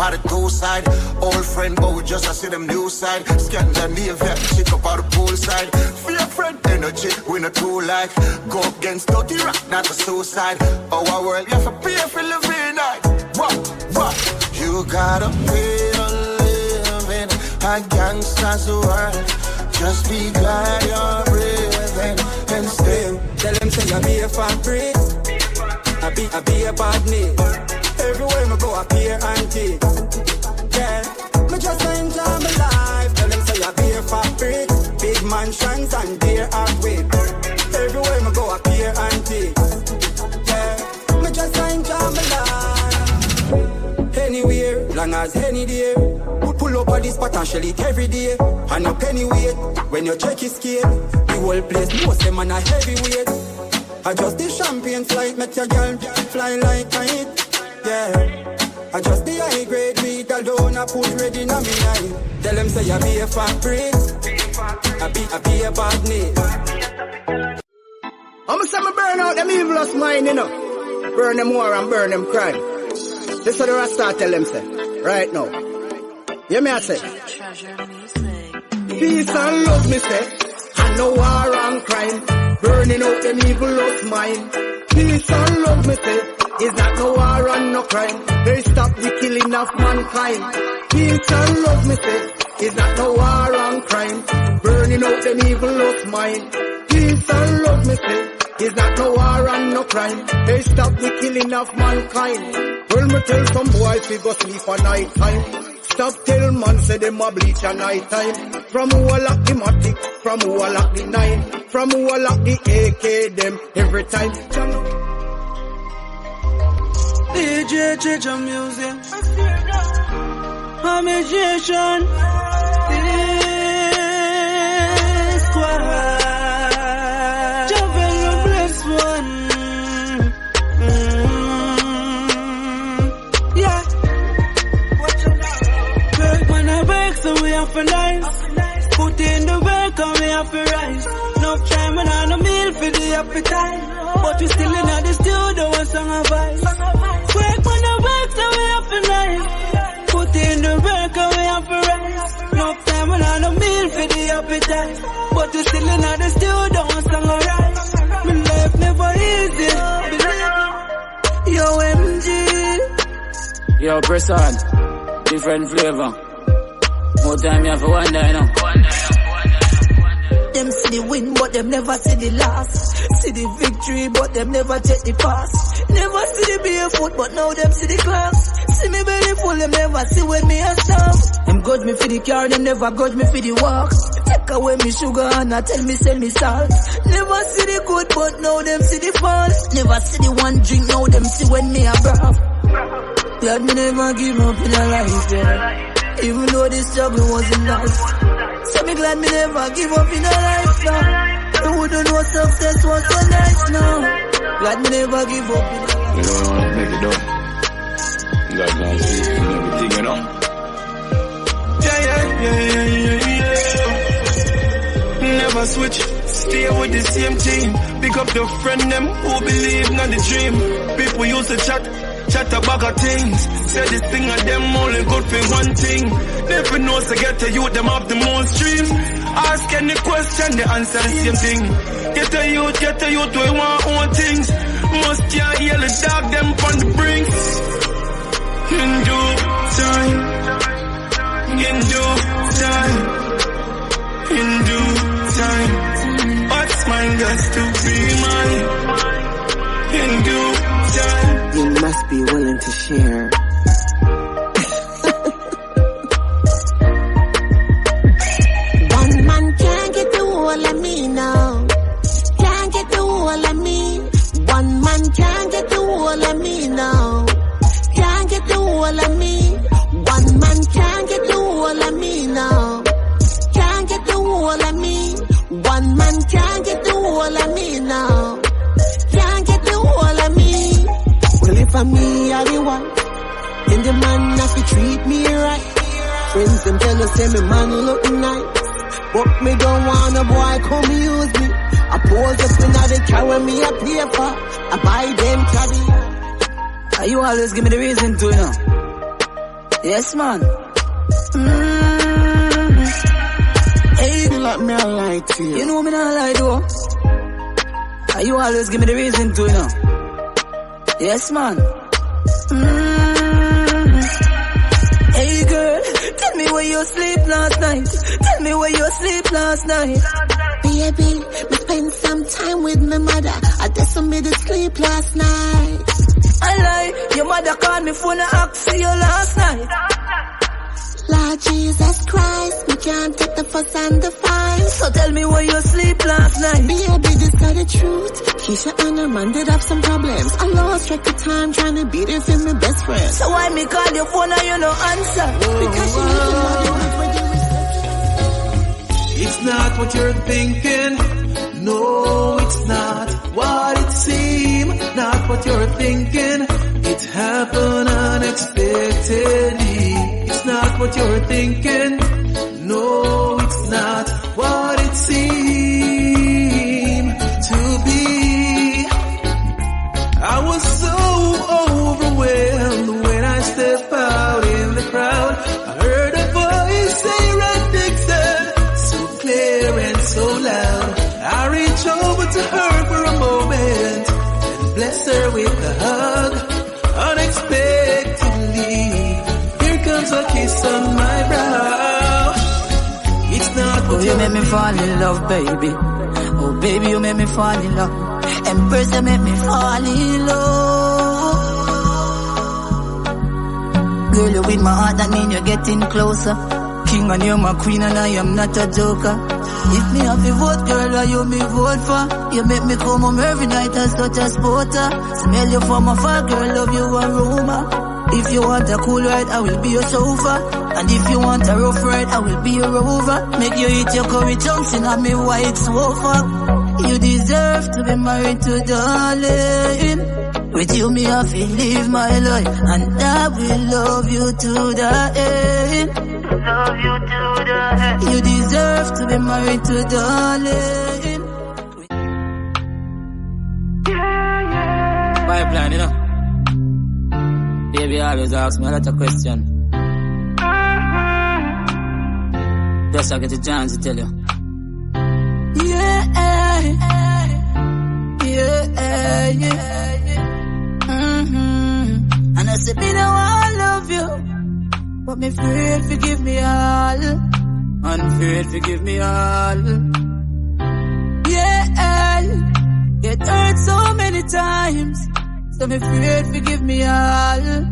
by the two side. Old friend, but we just see them new side. Scandinavia, chick up on the pool side. Fear friend, energy, we not too like. Go up against dirty rock, not a suicide. Our world, you have to pay for living night. What? You gotta pay to live in a gangster's world. Just be glad you're breathing and stay. Tell them say I be a fabric, I be a badness. Everywhere me go I appear antique. Yeah, me just enjoy my life. Tell them say I be a fabric, big mansions and dear heartbeat. Everywhere me go I appear antique. Yeah, me just enjoy my life. Anywhere, long as any day. Pull up on this spot and shell it every day. And a penny weight, when you check his scale. The whole place knows them on a heavyweight. I just the champagne flight, make your girl fly like kite. Yeah, I just the high grade weed alone, I put ready in a me eye. Tell them say I be a fabric, I be a badness. I'ma say me burn out them evilest mind, you know. Burn them war and burn them crime. This is what the Rasta tell them say, right now. Hear me I say. Peace and love me say, and no war and crime. Burning out them evilest mind. Peace and love me say, is that no war and no crime. They stop the killing of mankind. Peace and love me say, is that no war and crime. Burning out them evilest mind. Peace and love me say, is that no war and no crime. They stop the killing of mankind. Well, me tell some boys we go sleep at night time. Stop tell man say them a bleach at night time. From who a lock the matic, from who a lock the 9, from who a lock the AK them every time. DJ change your music. Amazation. Squad. Javel no bless one. Yeah. Work man a work so we have to nice. Put in the work and we have to rise. No time and on a meal for the appetite. But we still in the studio and song a vibe. Work man a work so we have to nice. Put in the work and we have to rise. No time and on a meal for the appetite. But we still in the studio and song a rise. My life never easy. Yo MG. Yo press on. Different flavor. More time you have to wonder, you know. Them see the win, but them never see the loss. See the victory, but them never take the pass. Never see the barefoot, but now them see the class. See me belly full, them never see when me a stop. Them grudge me for the car, them never grudge me for the walk. Take away me sugar and I tell me send me salt. Never see the good, but now them see the fault. Never see the one drink, now them see when me a broth. Glad me never give up in a life, yeah. Even though the struggle wasn't nice. So me glad me never give up in a life now. I wouldn't know success was so nice now. Glad me never give up in a life. You don't want to make it up. God knows everything, you know. Yeah. Never switch, stay with the same team. Pick up the friend them who believe in the dream. People used to chat about of things. Say this thing of them only good for one thing. Never knows to get to you, them have the most dreams. Ask any question, they answer the same thing. Get to you, we want own things. Must can't hear the dog, them on the brinks. In due time, what's mine got to be mine. In due time, you must be willing to share. One man can't get the whole of me now. Can't get the whole of me. One man can't get the whole of me now. Can't get the whole of me. One man can't get the whole of me now. Can't get the whole of me. One man can't get the whole of me now. Can't get the whole of me. Well, if I'm me, I be one. Then the man have to treat me right. Friends them tell us say me man look nice. But me don't want a boy come use me. I pose up and they carry me a paper. I buy them caviar. You always give me the reason to, you know. Yes, man. Hey, you like me, I lie to you. You know me not lie though. And you always give me the reason to, you know. Yes, man. Hey, girl, tell me where you sleep last night. Tell me where you sleep last night. Baby, we spend some time with my mother. I just made it sleep last night. I lie, your mother called me phone and asked for you last night. Lord Jesus Christ, we can't take the fuss and the fine. So tell me where you sleep last night. Baby, this is the truth. Keisha and her man did have some problems. I lost track of time trying to beat it for my best friend. So why me call your phone and you no answer? Because you need to know the words where you It's not what you're thinking. No, it's not what it seems. Not what you're thinking. It happened unexpectedly. It's not what you're thinking. No, it's not what it seemed to be. I was so overwhelmed when I stepped out in the crowd. I heard a voice say right next there, so clear and so loud. I reached over to her for a moment and blessed her with a hug. Unexpectedly, here comes a kiss on my brow. It's not what you make me fall in love, baby. Oh, baby, you make me fall in love. Empress, you make me fall in love. Girl, you win my heart, that mean you're getting closer. King and you're my queen and I am not a joker. If me have to vote, girl, why you me vote for? You make me come home every night as such a sporter. Smell you from afar, girl, love you aroma. If you want a cool ride, I will be your chauffeur. And if you want a rough ride, I will be your rover. Make you eat your curry chunks in a me white sofa. You deserve to be married to darling. With you, me have to live my life, and I will love you to the end. Love you to the end. You deserve to be married to darling. Pipeline, you know. Baby always ask me a lot of questions. Just I get a chance to tell you. Yeah. And I said, me now I love you, but me afraid forgive me all. Unafraid forgive me all. Yeah, it hurt so many times, so me afraid forgive me all.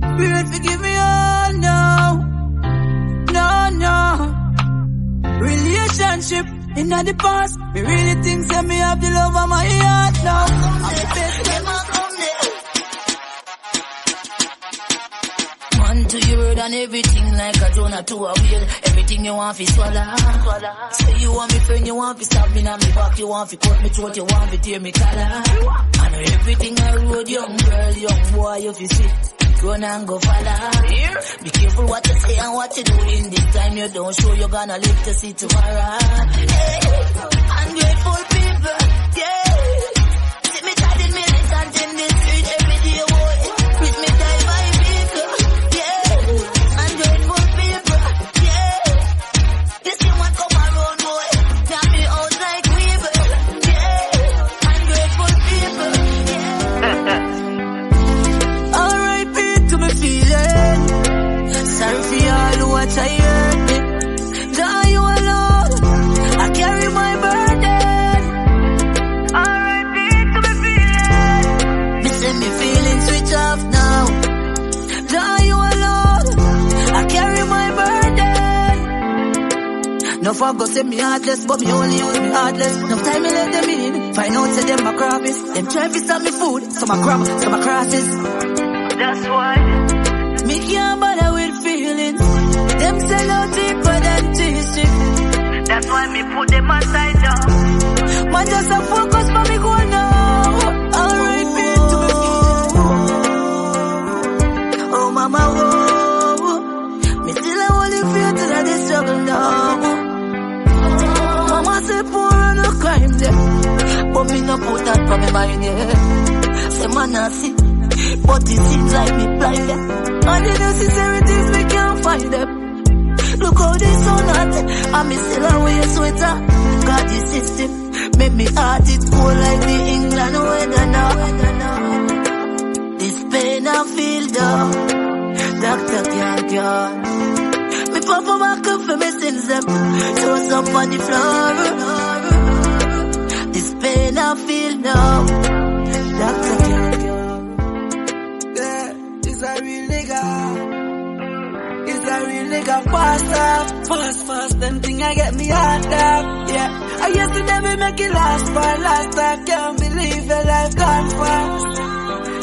Afraid forgive me all, no. Relationship in the past, me really think that me have the love of my heart now. I'm the best ever come there. Man to your word and everything like a donut to a wheel. Everything you want fi swallow. Say you want me friend, you want fi stab me on me back, you want fi cut me throat, you want fi tear me collar. And everything I road, young girl, young boy, you fi see. Run and go follow. Be careful what you say and what you do. In this time you don't show, you're gonna live to see tomorrow. Hey, ungrateful people, yeah. See me tired militant in the street every day, boy. With me die by people, yeah. Ungrateful people, yeah. This thing what come around, boy. Now me out like weevil, yeah. Ungrateful people, yeah. Sorry for all who watch I hurt me. Now you alone, I carry my burden. R.I.P. to me feeling. Me say me feeling switch off now. Now you alone, I carry my burden. No fuck go say me heartless, but me only use me heartless. No time me let them in. Find out say them my crabbies. Them try to stop me food, some I grab, some I crosses. That's why me can't bother with feelings. Them sell out deeper than T-stick. That's why me put them aside now. Man just a focus for me go now. R.I.P. to me feelings. Oh mama, whoa. Me still a holy faith till I dey struggle now. Mama say poor and no crime there, but me no put that for me mind, yeah. Say man I see but it seems like me blind them. All the necessary things we can't find them. Look how they so hot, and me still a wear sweater. Got the system, make me heart it cold like the England weather now. This pain I feel down, doctor can't cure. Me papa back up for me sins them, toes up on the floor. This pain I feel now, doctor can't cure. Yeah, it's a real nigga. It's a real nigga, fast, them thing I get me hard up, yeah. I used to never make it last, but last I can't believe your life gone fast.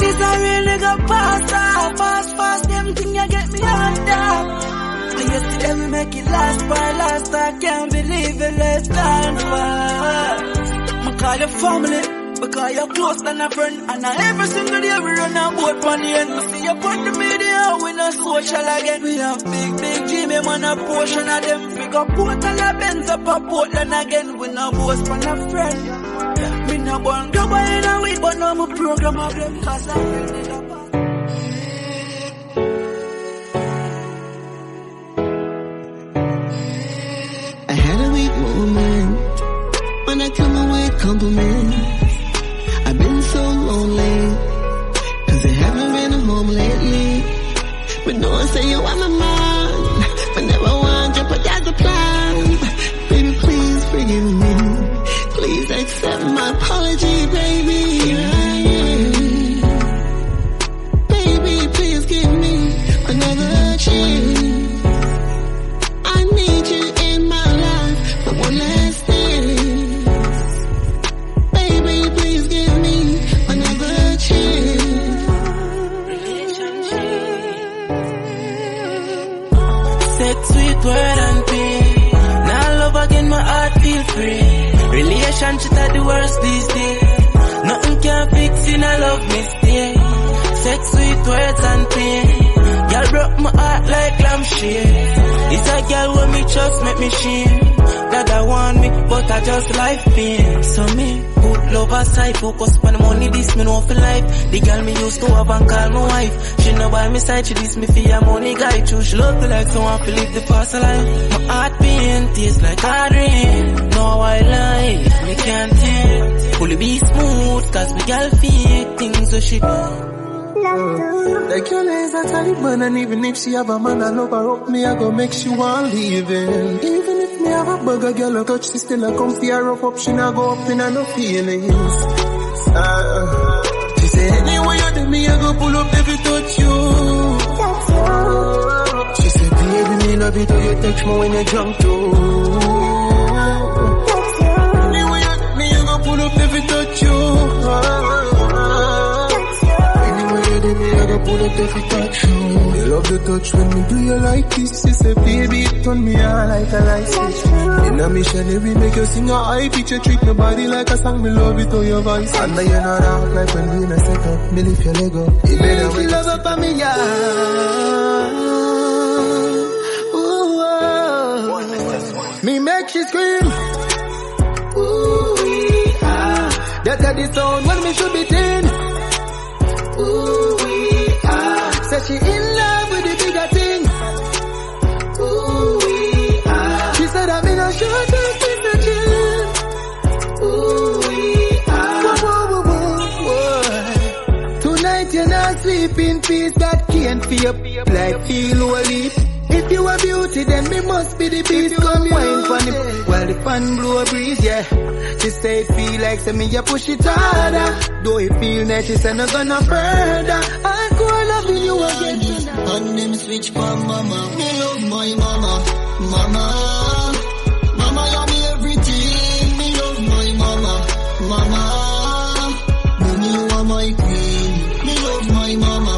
It's a real nigga, fast, them thing I get me hard up. I used to never make it last, but last I can't believe your life gone fast. I call your family, because you're close than a friend. And every single day we run a boat on the end. I see you put the media, we no social again. We have big Jimmy man, a portion of them. We got Portal and Benz up a Portland again. We no boast on a friend. Me no born go by in a week, but now my program of them. Cause I really love them. I had a weak moment when I come away with compliments. I've been so lonely, cause I haven't been home lately. But no one say you are my man, but never want to jeopardize the plan. Baby, please forgive me. Please accept my apology, baby. Baby, please give me another chance. I need you in my life for one last day. Baby, please give me another chance. Sex, sweet word and pain. Now love again, my heart feel free. Relationship are the worst these days. Nothing can fix in a love mistake. Sex, sweet words and pain. Girl broke my heart like lampshade. It's a girl when me trust make me shame. That I want me, but I just like pain. So me, put love aside, focus on the money, this me know for life. The girl me used to have and call my wife. She know by my side, she this me for your money guy too. She love me like someone to live the past alive. My heart pain tastes like hard rain. No white life, me can't take. Fully be smooth, cause me girl fake things so she do. Like your legs are Taliban, and even if she have a man, I love her up, me I go make she want leaving. Even if me have a bugger girl, I touch, she still a come for her rough up, she not go up in her no feelings. She say anyway you do me, I go pull up every touch you. She say baby, me love it how you touch me when you jump too. Anyway you do me, I go pull up every touch you. I go pull up every touch you. You love the touch when me do you like this. She say baby it turn me on like a light switch. In a missionary make you sing a high pitch. You treat my body like a song. Me love it how your voice. And now you not out like when we in a set up. Me lift your leg up. You better wake love up on me yeah. Me make she scream. Ooh, that's the sound when me should be thin. Ooh, say she in love with the bigger thing. Ooh, she said I'm in a short term Ooh, tonight you're not sleeping, peace that can't feel like feel holy. If you are beauty, then me must be the beast. Come wine for the while the fan blow a breeze, yeah. She say it feel like say me you push it harder. Though it feel nice, she say no gonna further. I go loving you again. And them switch for mama. Me love my mama. Mama, mama, you me everything. Me love my mama. Mama, when you are my queen. Me love my mama.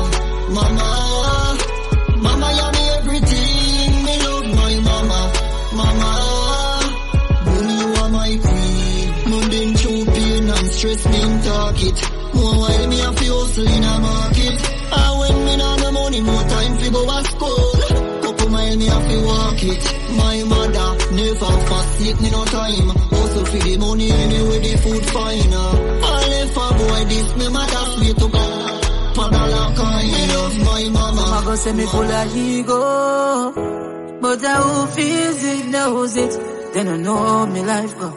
Mama, mama, you me everything. Me love my mama. Mama, when you are my queen. Nothing too pain and stress me in target. More while me have to hustle in a market. And when me not no money, more time to go to school. Couple mile me have to walk it. My mother never forsake me no time. Also for the money anyway the food fine. I left a boy this me mother sweet to God. Padala coin of my mama. Mama go say me full of ego, but who feels it knows it. Then I know how me life go.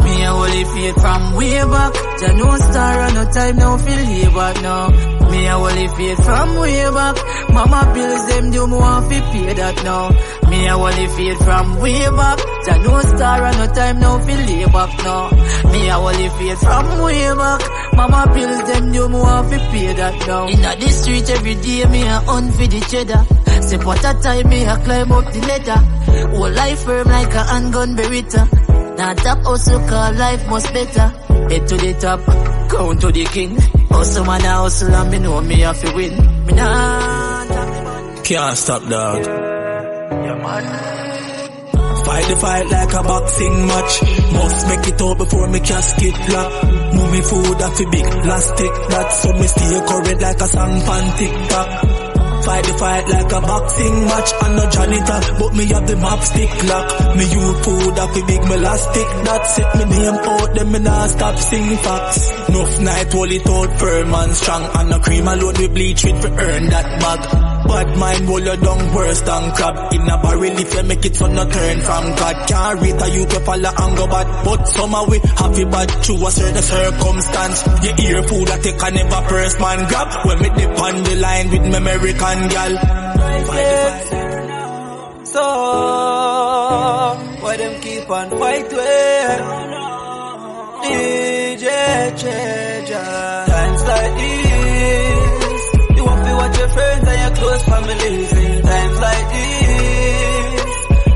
Me a holy faith from way back. Jah no star and no time now feel labor now. Me a holy faith from way back. Mama bills them do me want fi pay that now. Me a holy faith from way back. Jah no star and no time now feel labor now. Me a holy faith from way back. Mama bills them do me want fi pay that now. Inna the street every day me a hunt for the cheddar. Say what a time me a climb up the ladder. Whole life firm like a handgun beretta. Now top hustle call life much better. Head to the top, count to the king. Hustle man a hustle and me know me have to win. Me nah can't stop, dog. Fight the fight like a boxing match. Must make it out before me casket flap. Move me food off a big plastic. That's so me stay current like a song pan TikTok. Fight the fight like a boxing match. I'm no janitor, but me have the map stick lock. Me use food up a big elastic. That set me name out, then me nah stop sing facts. Enough night, hold it out firm and strong. And no cream alone we bleach with to earn that bag. Bad mind roll you down worse than crab. In a barrel if you make it so no turn from God. Can't rate a you to follow and go bad. But somehow we happy bad through a certain circumstance. You hear food that take a never first man grab. When me dip on the line with me American gal. So why them keep on fight with DJ Treasure? Times like this, you want to watch your friends and your close families. In times like this,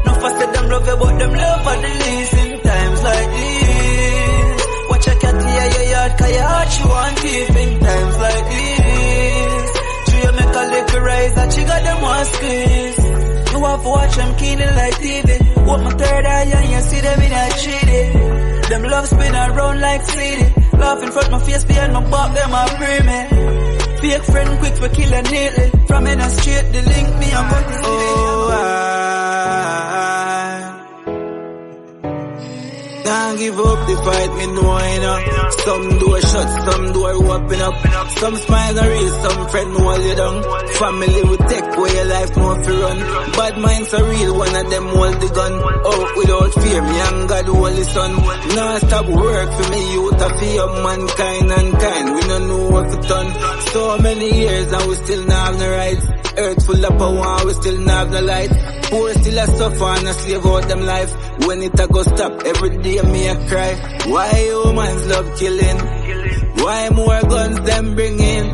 no faster them love you, but them love for the least. In times like this, watch your cat hear your yard, cause your heart she want teeth. In times like this, you make a little rise and she got them one squeeze. You have to watch them keenly like TV. What my third eye and you see them in a treaty. Them love spin around like CD. Laugh in front my face behind my back, them a free me. Fake friend quick for killing neatly. From in a street, the link me and got the can't give up the fight, me know you know. Some door shut, some door open up. Some smiles are real, some friend hold you down. Family will take away your life, no fi run. Bad minds are real, one of them hold the gun. Out without fear, me and God hold the sun. Now stop work for me, youth a fear mankind and kind. We don't know what to done. So many years and we still not have no rights. Earth full of power, we still not have no light. Poor still a suffer and a slave out them life. When it a go stop, every day me a cry. Why humans love killing? Why more guns them bring in?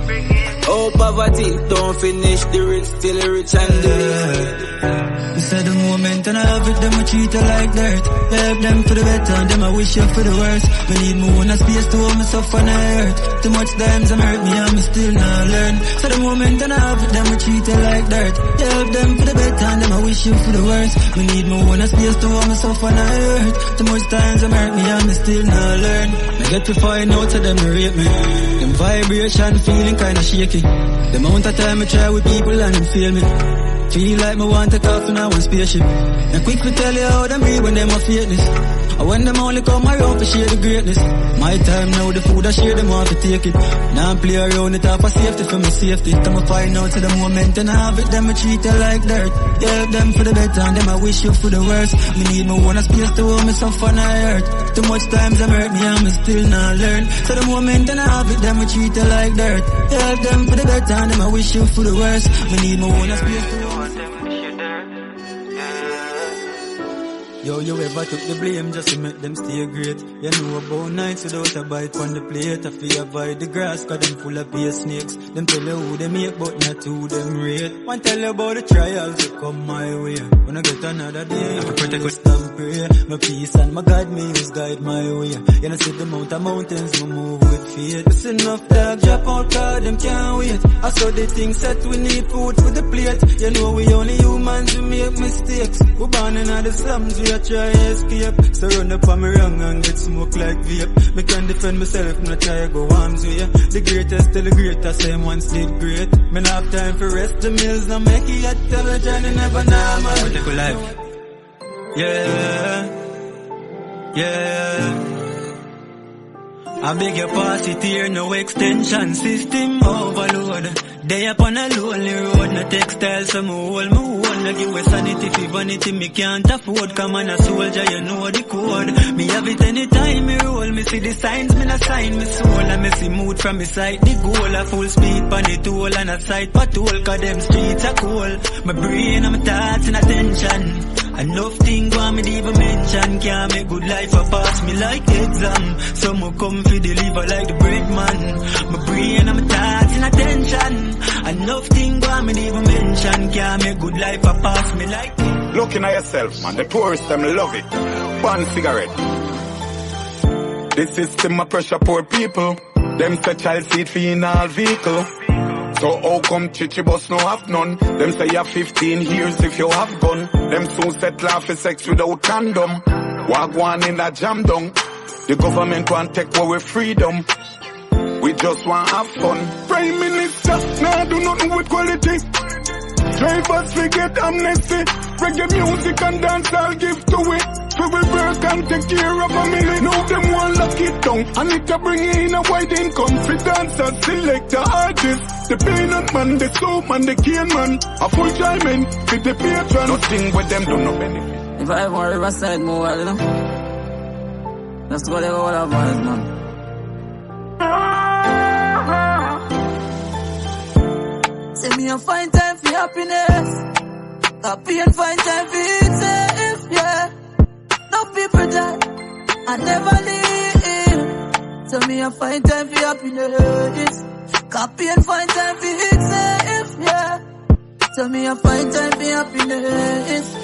Oh, poverty don't finish, the rich still rich and the You said the moment and I have it, them I treat you like dirt. Help them for the better and them I wish you for the worst. Me need more own space to hold myself on the earth. Too much times I'm hurt me and me still not learn. So the moment and I have it, them I treat you like dirt. Help them for the better and them I wish you for the worst. Me need more own space to hold myself on the earth. Too much times I'm hurt me and me still not learn. I get to find out to them rate me. Them vibration feeling kinda shaky. The amount of time I try with people and them fail me. Feel like me want to take off in a one spaceship. And quick to tell you how them be when them a fakeness. And when them only come around to share the greatness. My time now, the food I share them want to take it. Now I play around it off for safety for my safety. Come and find out to the moment and I have it, them I treat you like dirt. Help them for the better and them I wish you for the worst. Me need me one space to hold myself on the earth. Too much times I'm hurt me and me still not learn. So the moment and I have it, them I treat you like dirt. Help them for the better and them I wish you for the worst. Me need me one space to hold. Yo, you ever took the blame just to make them stay great? You know about nights without a bite on the plate. I feel avoid the grass cause them full of pay snakes. Them tell you who they make but not who them rate. One tell you about the trials that come my way. When I get another day, I protect with and pray. My peace and my God, me use guide my way. You know see the mountains, we move with faith. It's enough dog drop out cause them can't wait. I saw the things that we need food for the plate. You know we only humans, we make mistakes. We born in the slums, we try escape. So run up on me wrong and get smoke like vape. Me can defend myself, me try go arms way. The greatest still the greatest, same ones did great. Me not have time for rest the mills, no make it yet. Tell a journey never normal. Take a life. Yeah. I beg your pass it here, no extension system overload. They up on a lonely road, no textile, so me hold. No give a sanity for vanity, me can't afford. Come on a soldier, you know the code. Me have it anytime me roll, me see the signs, me not sign me soul. And me see mood from me sight, the goal. A full speed pan the toll and a side patrol, cause them streets are cold. My brain and my thoughts in attention. Enough things want me to even mention. Can't make good life a pass me like exam. Some will come for deliver like the bread man. My brain and my thoughts in attention. Enough things want me to even mention. Can't make good life a pass me like. Looking at yourself, man. The tourists them love it. One cigarette. The system a pressure poor people. Them say child seat for in all vehicle. So how come chichi bus no have none? Them say you have 15 years if you have gun. Them soon settle for sex without condom. Walk one in that jam down. The government want take away freedom. We just want have fun. Prime Minister, nah do nothing with quality. Drivers forget amnesty. Reggae music and dance I'll give to it. So we work and take care of family. Now them want lock it down. And it can bring in a wide income. For dancers, select the artists. The peanut man, the soap man, the cane man. A full time in, with the patron. Nothing with them do no benefit. If I ever Riverside more, you know. That's what they all have, man. Say me a find time for happiness. Happy and find time for it safe, yeah. No people die, I never leave. So me a find time for happiness. Copy and find time for it safe, yeah. So me a find time for happiness.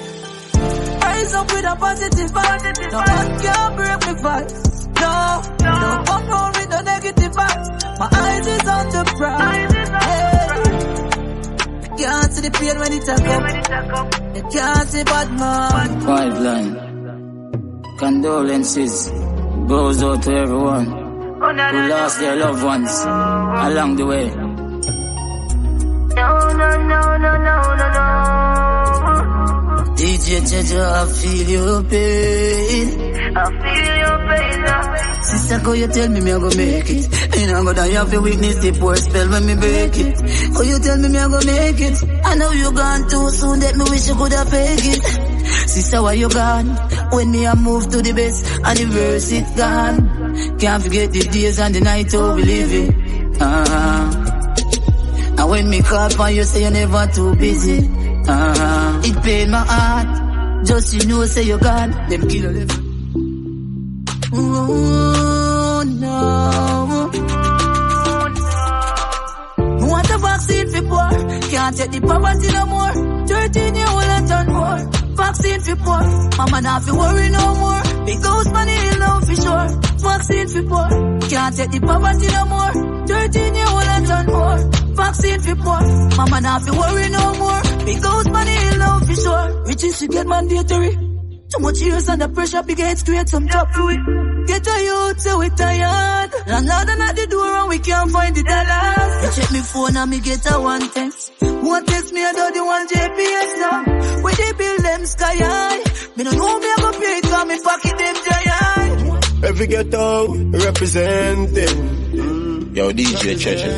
Rise up with a positive vibe. No one can break me vibes. No, don't come round with no negative vibes. My eyes is on the prize. You can't see the pain when it a come. You can't see bad man. Five line. Condolences goes out to everyone who lost their loved ones along the way. DJ Jejo, I feel your pain. I feel your pain. Sister, go you tell me I go make it. Ain't I go die of your weakness, the poor spell when me break it. Oh, you tell me I go make it. I know you gone too soon, that me wish you could have fake it. Sister, why you gone? When me I move to the best and the verse it gone. Can't forget the days and the night how we live it. And when me call for you, say you're never too busy. It pain my heart. Just you know, say you gone. Them kill them. Oh no. Want a vaccine for poor. Can't take the poverty no more. 13-year-old and turn more. Vaccine for poor. Mama not fi worry no more. Big house money in love for sure. Vaccine for poor. Can't take the poverty no more. 13-year-old and turn more. Vaccine for poor. Mama not fi worry no more. Big house money in love for sure. Riches to get mandatory. Too much years under pressure, big heads create some job to it. Get a youth, so we tired. Landlord at the door and we can't find the dollars. You check me phone and me get a one text. One text me about the one JPS now. Where they build them sky high. Me no know me I go pay cause me pocket them giant. Every ghetto representing. Yo, DJ Treasure.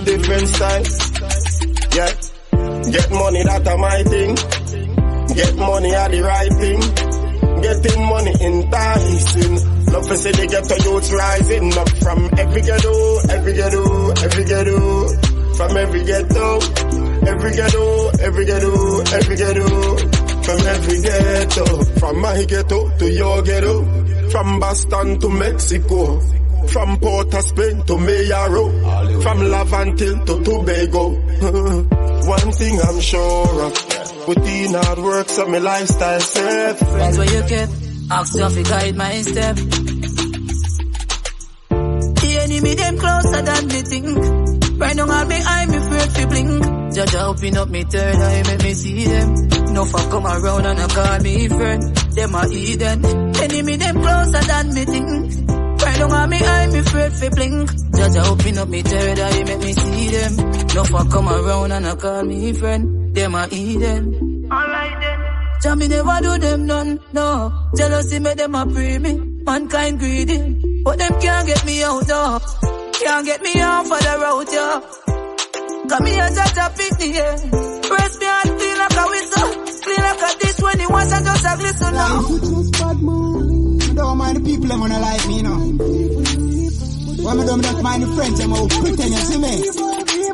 Different styles. Yeah. Get money, that's my thing. Get money are the right thing. Getting money enticing. Love to see the ghetto youths rising up from every ghetto, every ghetto, every ghetto. From every ghetto, every ghetto, every ghetto, every ghetto. From every ghetto, from my ghetto to your ghetto. From Boston to Mexico. From Port of Spain to Mayaro. From Lavantil to Tobago. One thing I'm sure of. Put in hard work so my lifestyle safe. Friends where you kept, ask you if you guide my step. The enemy them closer than me think. Right now on me eye, me afraid to blink. Judge open up me third eye, make me see them. No fuck come around and I call me friend. Them a heathen. Enemy them closer than me think. Right now on me eye, me afraid to blink. Judge open up me third eye, make me see them. No fuck come around and I call me friend. Them a Eden. Alright then. Jamie never do them none, no. Jealousy make them a pray me. Mankind greedy, but them can't get me out, though. Can't get me off of the road, yo. Come here, just a picnic, yeah. Press me heart, clean like a whistle. Clean like a dish when you want to just a glisten now. Don't mind the people that wanna like me, you know. Why me don't mind the friends that will pretend you see me.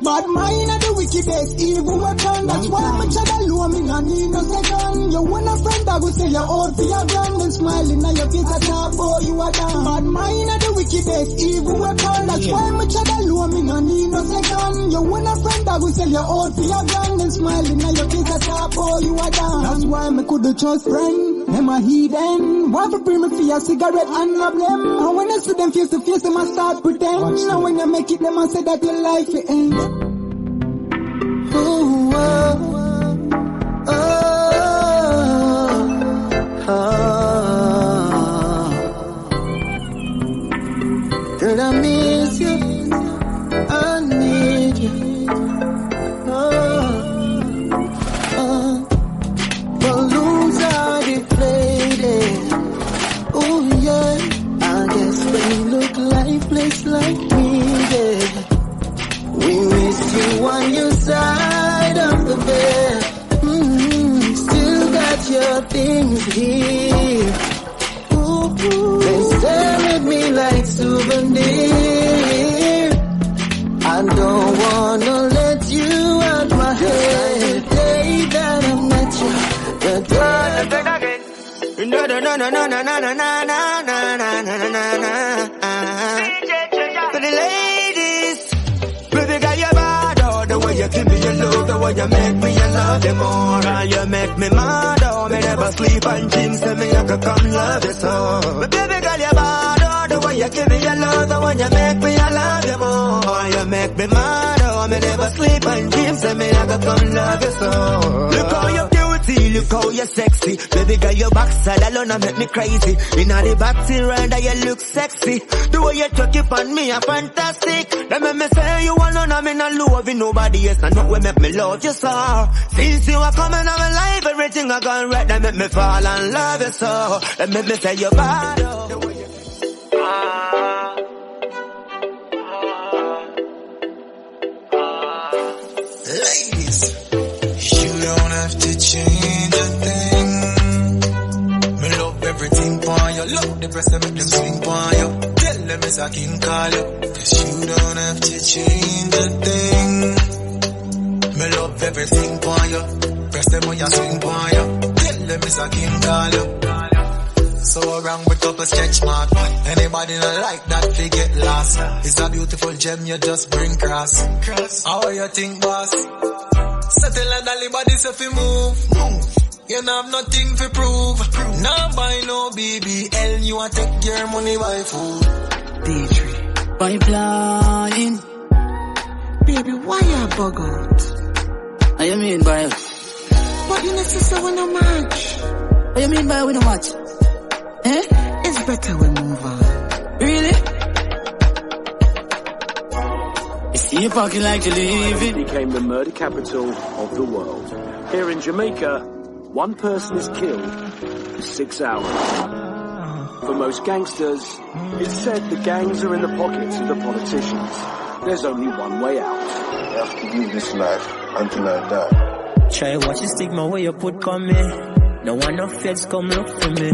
Bad mind are the wickedest evil weapon. That's why I'm a child alone, me no need no second. You want a friend that will say you're old for your gun. Then smiling at your face at top, boy, you are down. Bad mind are the wickedest evil weapon. That's why I'm a child alone, me no need no second. You want a friend that will say you're old for your gun. Then smiling at your face at top, boy, you are down. That's why me coulda trust friend. Them a heathen. Want to bring me for a cigarette and rob them. And when I see them face to face, them a start pretend. Now when you make it, them a say that your life will end. Ooh, oh, oh, oh, oh. Girl, I miss you. I need you. Oh, oh. Balloons are deflated. Oh yeah, I guess they look lifeless like me, yeah. We miss you on your side of the bed. Still got your things here. Ooh, they stare at me like souvenir. I don't wanna let you out my head. The day that I met you, the day no, no, no, no, no, no, no, no, no, no, no, no, no. For the ladies, baby girl, you're bad. Oh, the way you give me your love, the way you make me, I love you more. And you make me mad. Oh, me never sleep and dreams, tell me I could come love you so. But baby girl, you're bad. Oh, the way you give me your love, the way you make me, I love you more. You make me mad. Oh, me never sleep and dreams, tell me I could come love you so. Look how you look how you're sexy. Baby girl, your backside alone make me crazy. Inna the backseat rider, you look sexy. The way you chuck it on me, are fantastic. They make me say you alone, I'm in a loving nobody else. And not what make me love you so. Since you are coming on my life, everything I gone right. They make me fall and love you so. They make me say you're bad. Ladies, you don't have to change a thing. Me love everything for you. Love the breast and make them swing for you. Tell them it's a king call you. Cause you don't have to change a thing. Me love everything for you. Press them when you swing for you. Tell them it's a king call you. So around with couple sketch mark. Anybody not like that, they get lost. It's a beautiful gem you just bring cross. How you think, boss? Settle and all the bodies if you move. You don't have nothing to prove. Now buy no BBL, you want take your money by food. D3 pipeline. Baby, why you bug out? What you mean by? But you necessarily no match. What you mean by we no match? Eh? It's better we move on. Really? You see you parking like you leave it. Became the murder capital of the world. Here in Jamaica, one person is killed in 6 hours. For most gangsters, it's said the gangs are in the pockets of the politicians. There's only one way out. I have to live this life until I die. Try watch the stigma where you put on me. No one of feds come look for me.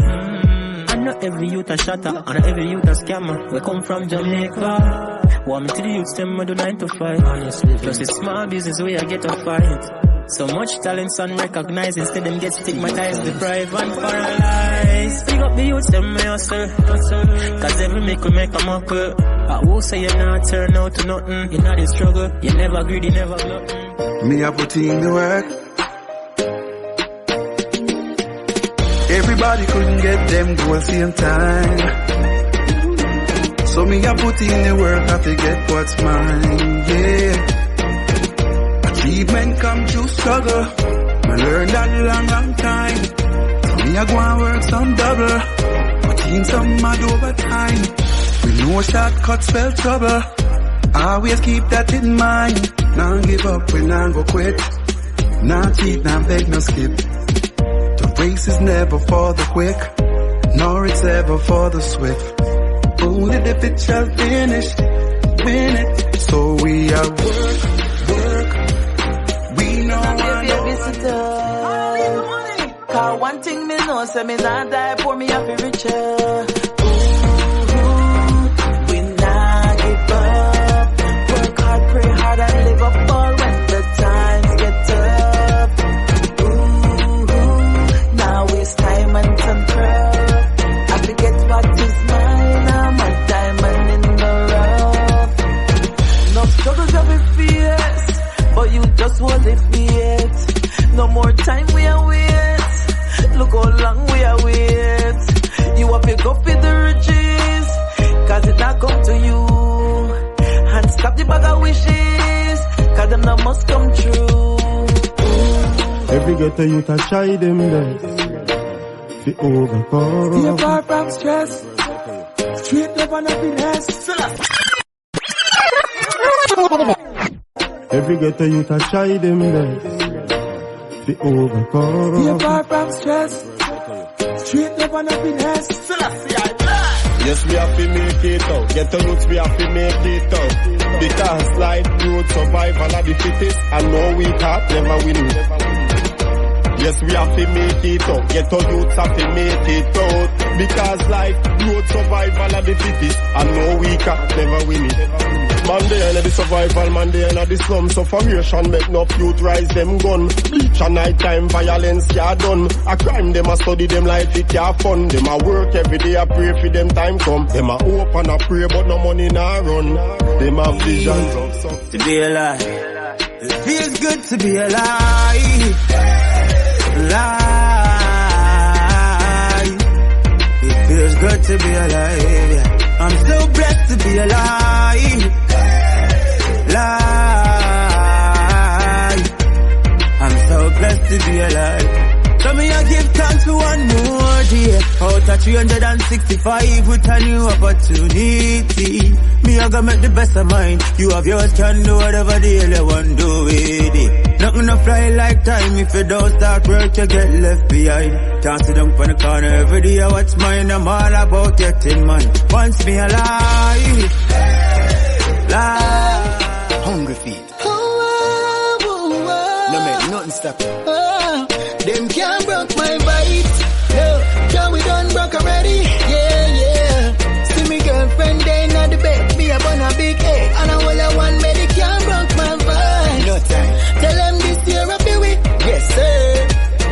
And not every youth a shatter, and not every youth a scammer. We come from Jamaica. Want me to the youths, them I do 9 to 5. Honestly, plus it's small business where I get a fight. So much talents unrecognized, instead them get stigmatized, deprived and paralyzed. Pick up the youths, them may hustle. Cause every make we make a muckle. I will say you're not turn out to nothing. You're not in struggle, you're never greedy, never nothing. Me I put in the work. Everybody couldn't get them goals same time. So me I put in the work, I forget what's mine, yeah. Achievement come through struggle. I learned that long time. So me I go and work some double. Put in some mad overtime. We know shortcuts spell trouble. Always keep that in mind. Now give up, we now go quit. Now cheat, now beg, no skip. The race is never for the quick. nor it's ever for the swift. Only the fit shall finish, win it. So we are work. We know I know. Cause one thing me know, say me not die poor, me have to richer. We not give up. Work hard, pray hard, and live up all when the times get tough. Now waste time and some craft. I forget what is mine, I'm a diamond in the rough. No struggles of it fierce, but you just hold it yet. No more time we are wait. Look how long we are wait. You have to go for the riches, cause it not come to you. And stop the bag of wishes, cause them not must come true. Every ghetto youth I try them best to overcome. Be far from stress, straight love and happiness. Every ghetto youth I try them best to overcome. Be far from stress, straight love and happiness. Yes, we have to make it out. Ghetto youth, we have to make it out. Because life, youth, survival of the fittest, and no weak heart never win. Yes, we have to make it out. Ghetto youths have to make it out. Because life, youth, survival of the fittest, and no weak heart never win. Man day in the survival, man day in the slum. Sufferation make no youth rise them gun. Bleach and night time violence ya done. A crime them a study them life it ya fun. Them a work every day a pray for them time come. Them a hope and a pray but no money nah run. Them a visions of success. To be alive, it feels good to be alive. Alive. It feels good to be alive. Yeah. I'm so blessed to be alive. I'm so blessed to be alive. So me I give thanks for one more day. Out of 365 with a new opportunity. Me I gonna make the best of mine. You have yours, can do whatever the hell you want to do with it. Nothing to fly like time. If you don't start work, you get left behind. Can't sit down on the corner every day. What's mine? I'm all about getting mine. Once me alive, live. Hungry feet. No make nothing stop it. Them can't broke my bite. No, can we done broke already? Yeah. See me girlfriend there in the bed. Me up on a big egg. And I will have one baby can't broke my bite. No time. Tell them this year I'll be with. Yes, sir.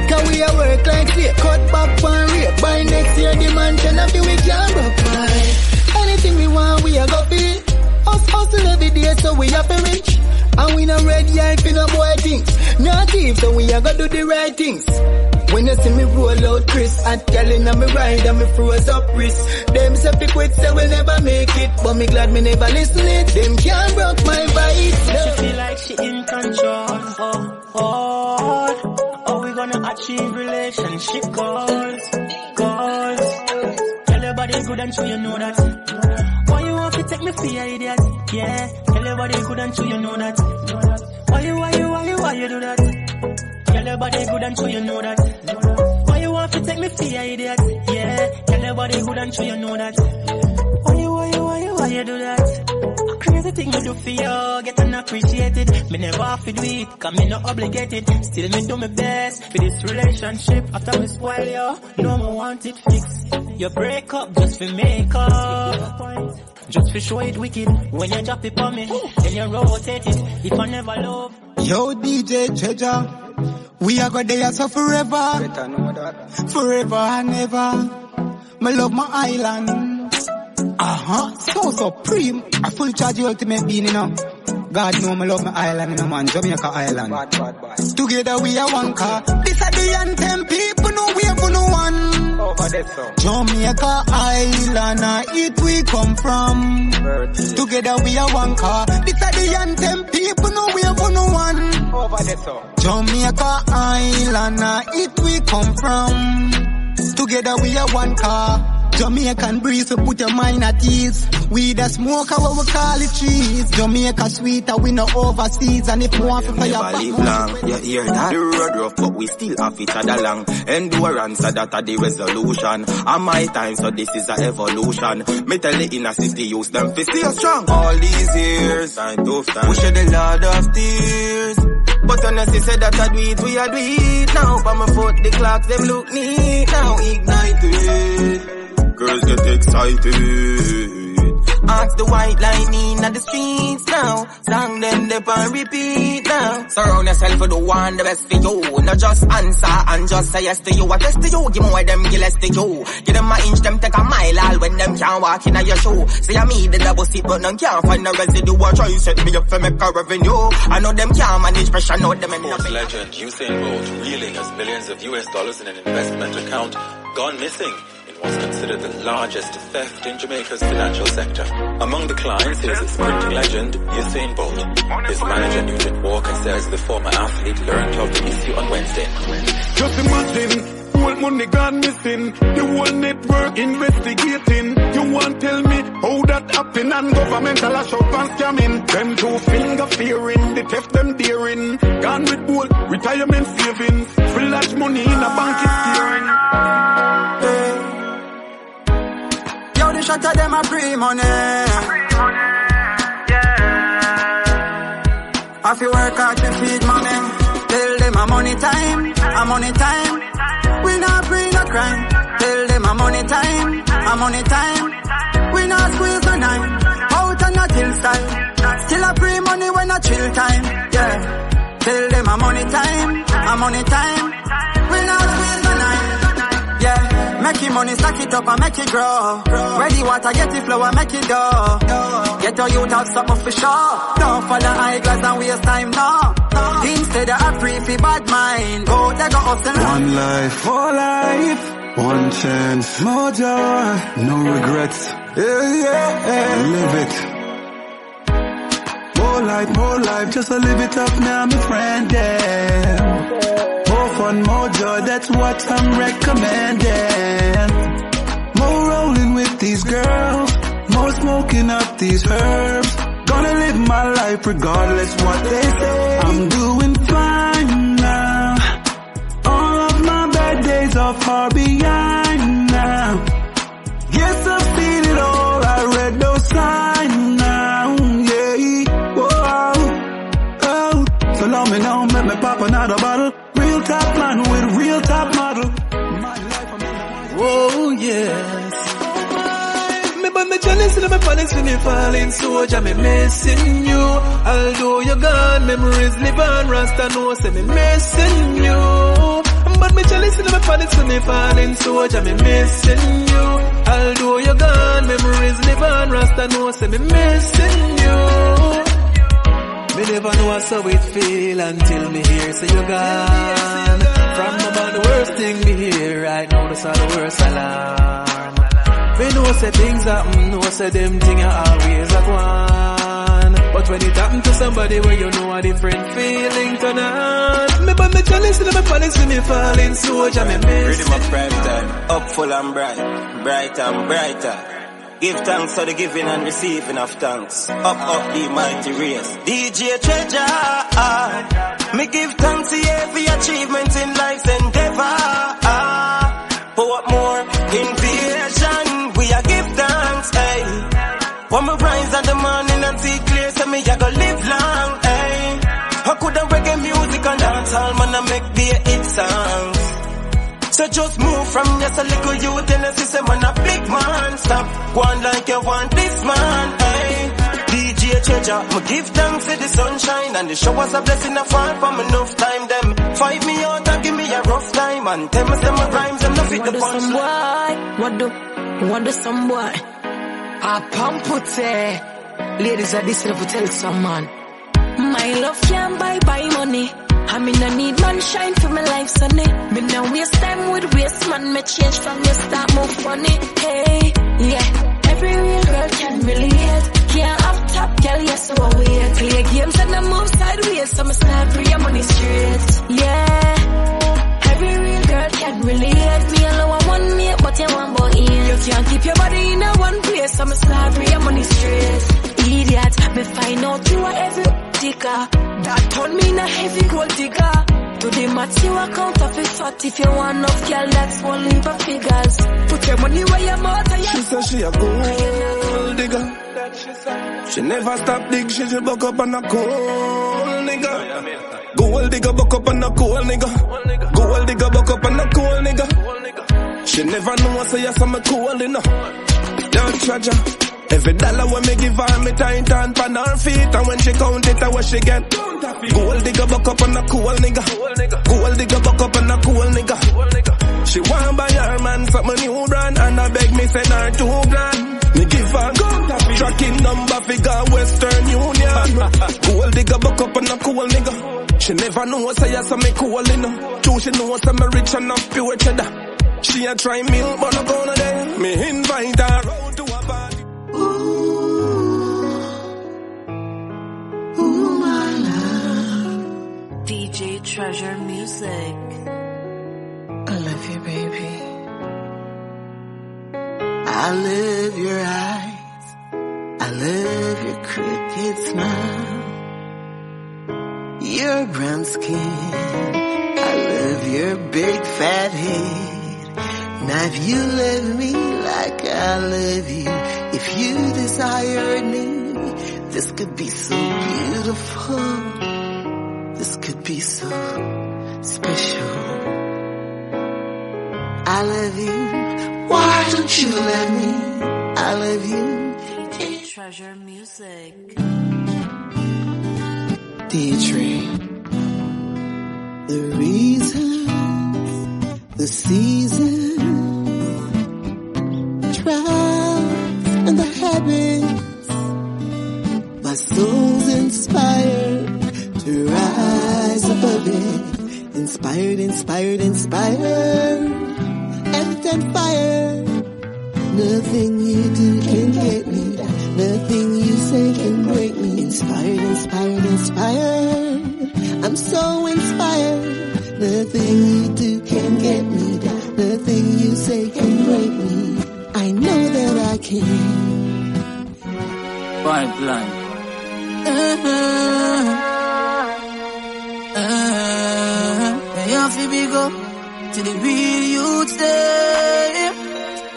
Can we a work like say cut back one rate. By next year the mansion of the week can't broke my. Anything we want we a go be. Us hustle every day so we have to reach. And we no red yard for no boy things. Not thief, so we a go do the right things. When you see me roll out Chris, at girl inna me ride and me froze up wrist. Them say fi quit, say we'll never make it. But me glad me never listen it. Them can't broke my vibe. She feel like she in control. Oh, we gonna achieve relationship goals. Tell your body good and sure you know that. Why you want to take me for your idiot? Yeah, tell your body good and sure you know that. Why you do that? Tell your body good and sure you know that. Why you want to take me for your idiot? Yeah, tell your body good and sure you know that. Why you do that? A crazy thing you do for you, get unappreciated. Me never have to do it, cause me not obligated. Still me do my best for this relationship. After me spoil you, no more want it fixed. You break up just for make up. Just for show it wicked. When you drop it on me, then you rotate it. If I never love. Yo, DJ Treasure, we are gonna there so forever. Forever and ever. Me love my island. So supreme. I full charge you ultimate being, you know. God know me love my island, you know, man. Jamaica Island. Together we are one car. This are the anthem. People know we have no one. Jamaica Island, it we come from. Together we are one car. This are the anthem. People know we have no one. Jamaica Island, it we come from. Together we are one car. Jamaican breeze, we put your mind at ease. We the smoke, what we call it trees. Jamaica sweeter, we no overseas. And if you want to play your back, live long, you hear that? The road rough, but we still have each other long. Endurance, so that the resolution. And my time, so this is a evolution. Me tell the inner city, use them to stay strong. All these years, I tough time. We shed a lot of tears. But honestly said that I do it, we are do it. Now, by my foot, the clocks, them look neat. Now, ignite it. Girls get excited. Ask the white lightning at the streets now. Song them they on repeat now. Surround yourself with the one the best for you. Not just answer and just say yes to you. I test to you, give more them give less to you. Give them an inch, them take a mile all when them can't walk in your shoe. Say I me the double seat but none can't find the residue. I try to set me up for make a revenue. I know them can't manage pressure, know them any Sports legend Usain Bolt reeling as millions of US dollars in an investment account gone missing. Was considered the largest theft in Jamaica's financial sector. Among the clients is sprinting legend Usain Bolt. His manager Nugent Walker says the former athlete learned of the issue on Wednesday. Just imagine, whole money gone missing, the whole network investigating. You want tell me how that happen and governmental a shop and scamming. Them two finger fearing, the theft them daring. Gone with bold retirement savings, flash money in a bank is steering. The shot of them a free money. I feel work hard to feed mommy. Tell them a money time, a money time. We not free no crime. Tell them a money time, a money time. We not squeeze no nine. Out and not till style. Still a free money when a chill time. Yeah. Tell them a money time, a money time. We not squeeze no nine. Yeah. Make your money, stack it up and make it grow. Ready water, get it flow and make it dough. Get your youth have something for sure. Don't follow eyeglass and waste time, no. Instead of a free bad mind. Go, they go up and one life, for life. One chance, more joy, no regrets. Yeah, live it. More life, just to live it up now, my friend, yeah. More fun, more joy, that's what I'm recommending. More rolling with these girls, more smoking up these herbs. Gonna live my life regardless what they say. I'm doing fine now. All of my bad days are far behind now. Yes, I feel it all, I read those signs now, yeah. Whoa, oh, so long me now, let me pop another bottle. Real top man with real top model. Oh yes. Me but me jealous and me panics when me falling soldier, me missing you. Although you're gone, memories live on. Rasta know say me missing you. But me jealous and me panics when me falling soldier, me missing you. Although you're gone, memories live on. Rasta know say me missing you. Me never know how it feel until me hear say you're gone. From about the worst thing me hear right now, that's all the worst alarm. Me know say things happen, know say them things are always a one. But when it happen to somebody where you know a different feeling turn on. Me but me jealous and me panics when me falling soldier, me miss. Ready my prime time, up full and bright, bright and brighter. Give thanks for the giving and receiving of thanks. Up the mighty race. DJ Treasure. Me give thanks to every achievement in life's endeavor. For what more? Invasion. We are give thanks, hey. When me rise in the morning and see clear, so me I go live long, hey. I coulda reggae music and dancehall, man, I make be a hit songs. So just move from just a little youth and a system and a big man. Stop going like you want this man, hey. DJ Treasure, me give thanks to the sunshine and the showers a blessing a fall from enough time. Them fight me out and give me a rough time and tell me some rhymes and nothing the punchline. What do some boy? I pump put ladies are this to tell some man. My love can't buy money. I mean I need man shine for my life, sonny. Me now waste time with waste man. Me change from the start move funny. Hey, yeah. Every real girl can relate. Can't have top girl, yes, so I wait. Play games and I move sideways, so I start free your money straight. Yeah. Every real girl can relate. Me alone I want me, but you want boy in. You can't keep sorry, I'm money straight. Idiot, me find out you are every digger. That turn me in a heavy gold digger. To the match you account of it fat. If you want enough girl, that's one leave of figures. Put your money where your mouth and She said she a gold digger. She never stop dig, she just buck up on a cold nigga. Gold digger buck up on a cold nigga. Gold digger buck up on a cold nigga. She never know I say yes I'm a cool enough. Don't charge her. Every dollar when me give her, me tight on pan her feet. And when she count it, I what she get. Gold digger buck up on a cool nigga. Gold digger buck up on a cool nigga. She want buy her man something new brand. And I beg me send her $2,000. Me give her tracking number figure Western Union. Gold digger buck up on a cool nigga. She never know say yes I'm a cool enough. True she know I'm a rich and not pure cheddar. She a try milk but no gonna there. Me invite her out to a party. Ooh, my love. DJ Treasure Music. I love you, baby. I love your eyes. I love your crooked smile. Your brown skin. I love your big fat head. Now if you love me like I love you, if you desired me, this could be so beautiful. This could be so special. I love you. Why don't you let me? I love you. DJ Treasure Music. Deirdre. The reasons, the seasons, trials and the habits. My soul's inspired to rise above it. Inspired, inspired, inspired. And on fire. Nothing you do can get me. Nothing you say can break me. Inspired, inspired, inspired. I'm so inspired. Nothing you do can get me. Nothing you say can break me. I know that I can. Pipeline. You have to be go to the real youth there.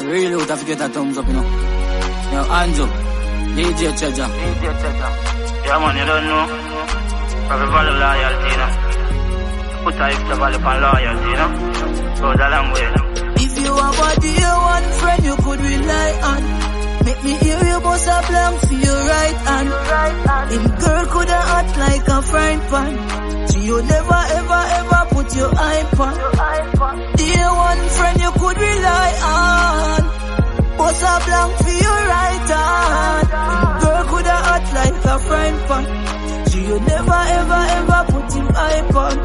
Real youth have to get a thumbs up, you know. Yo, Anjo, DJ Treasure. Yeah, man, you don't know. Probably value loyalty, you know. Put a extra value on loyalty, you know. Goes a long way. If you have a dear one friend you could rely on, make me hear you bust a blank for your right hand. Him girl coulda act like a frying pan. You never ever ever put your eye on. Dear one friend you could rely on, bust a blank for your right hand. Him girl coulda act like a frying pan. You never ever ever put him eye on.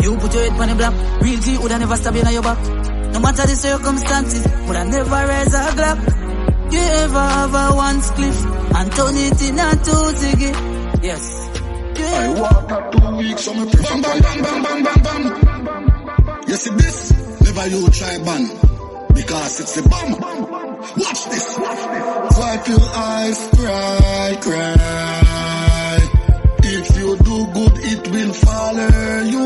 You put your head on the block. Real G woulda never stab you in your back. No matter the circumstances, woulda never raise a glock. You ever have a one spliff and turn it in a two ziggy? Yes. I walk up 2 weeks, so me bam bam bam bam bam bam bam. You see this? Never you try ban, because it's a bomb. Watch this. Wipe your eyes, cry, cry. If you do good, it will follow you.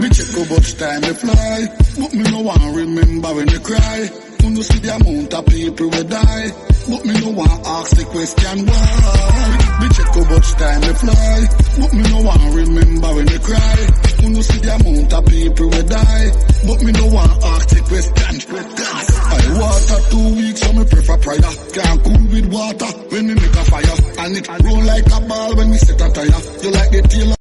Me check how much time they fly, but me no one remember when you cry. When you see the amount of people will die, but me no one ask the question why. Me check how much time they fly, but me no one remember when you cry. When you see the amount of people will die, but me no one ask the question. I water 2 weeks, so me prefer prayer. Can't cool with water when me make a fire, and it roll like a ball when me set a tire.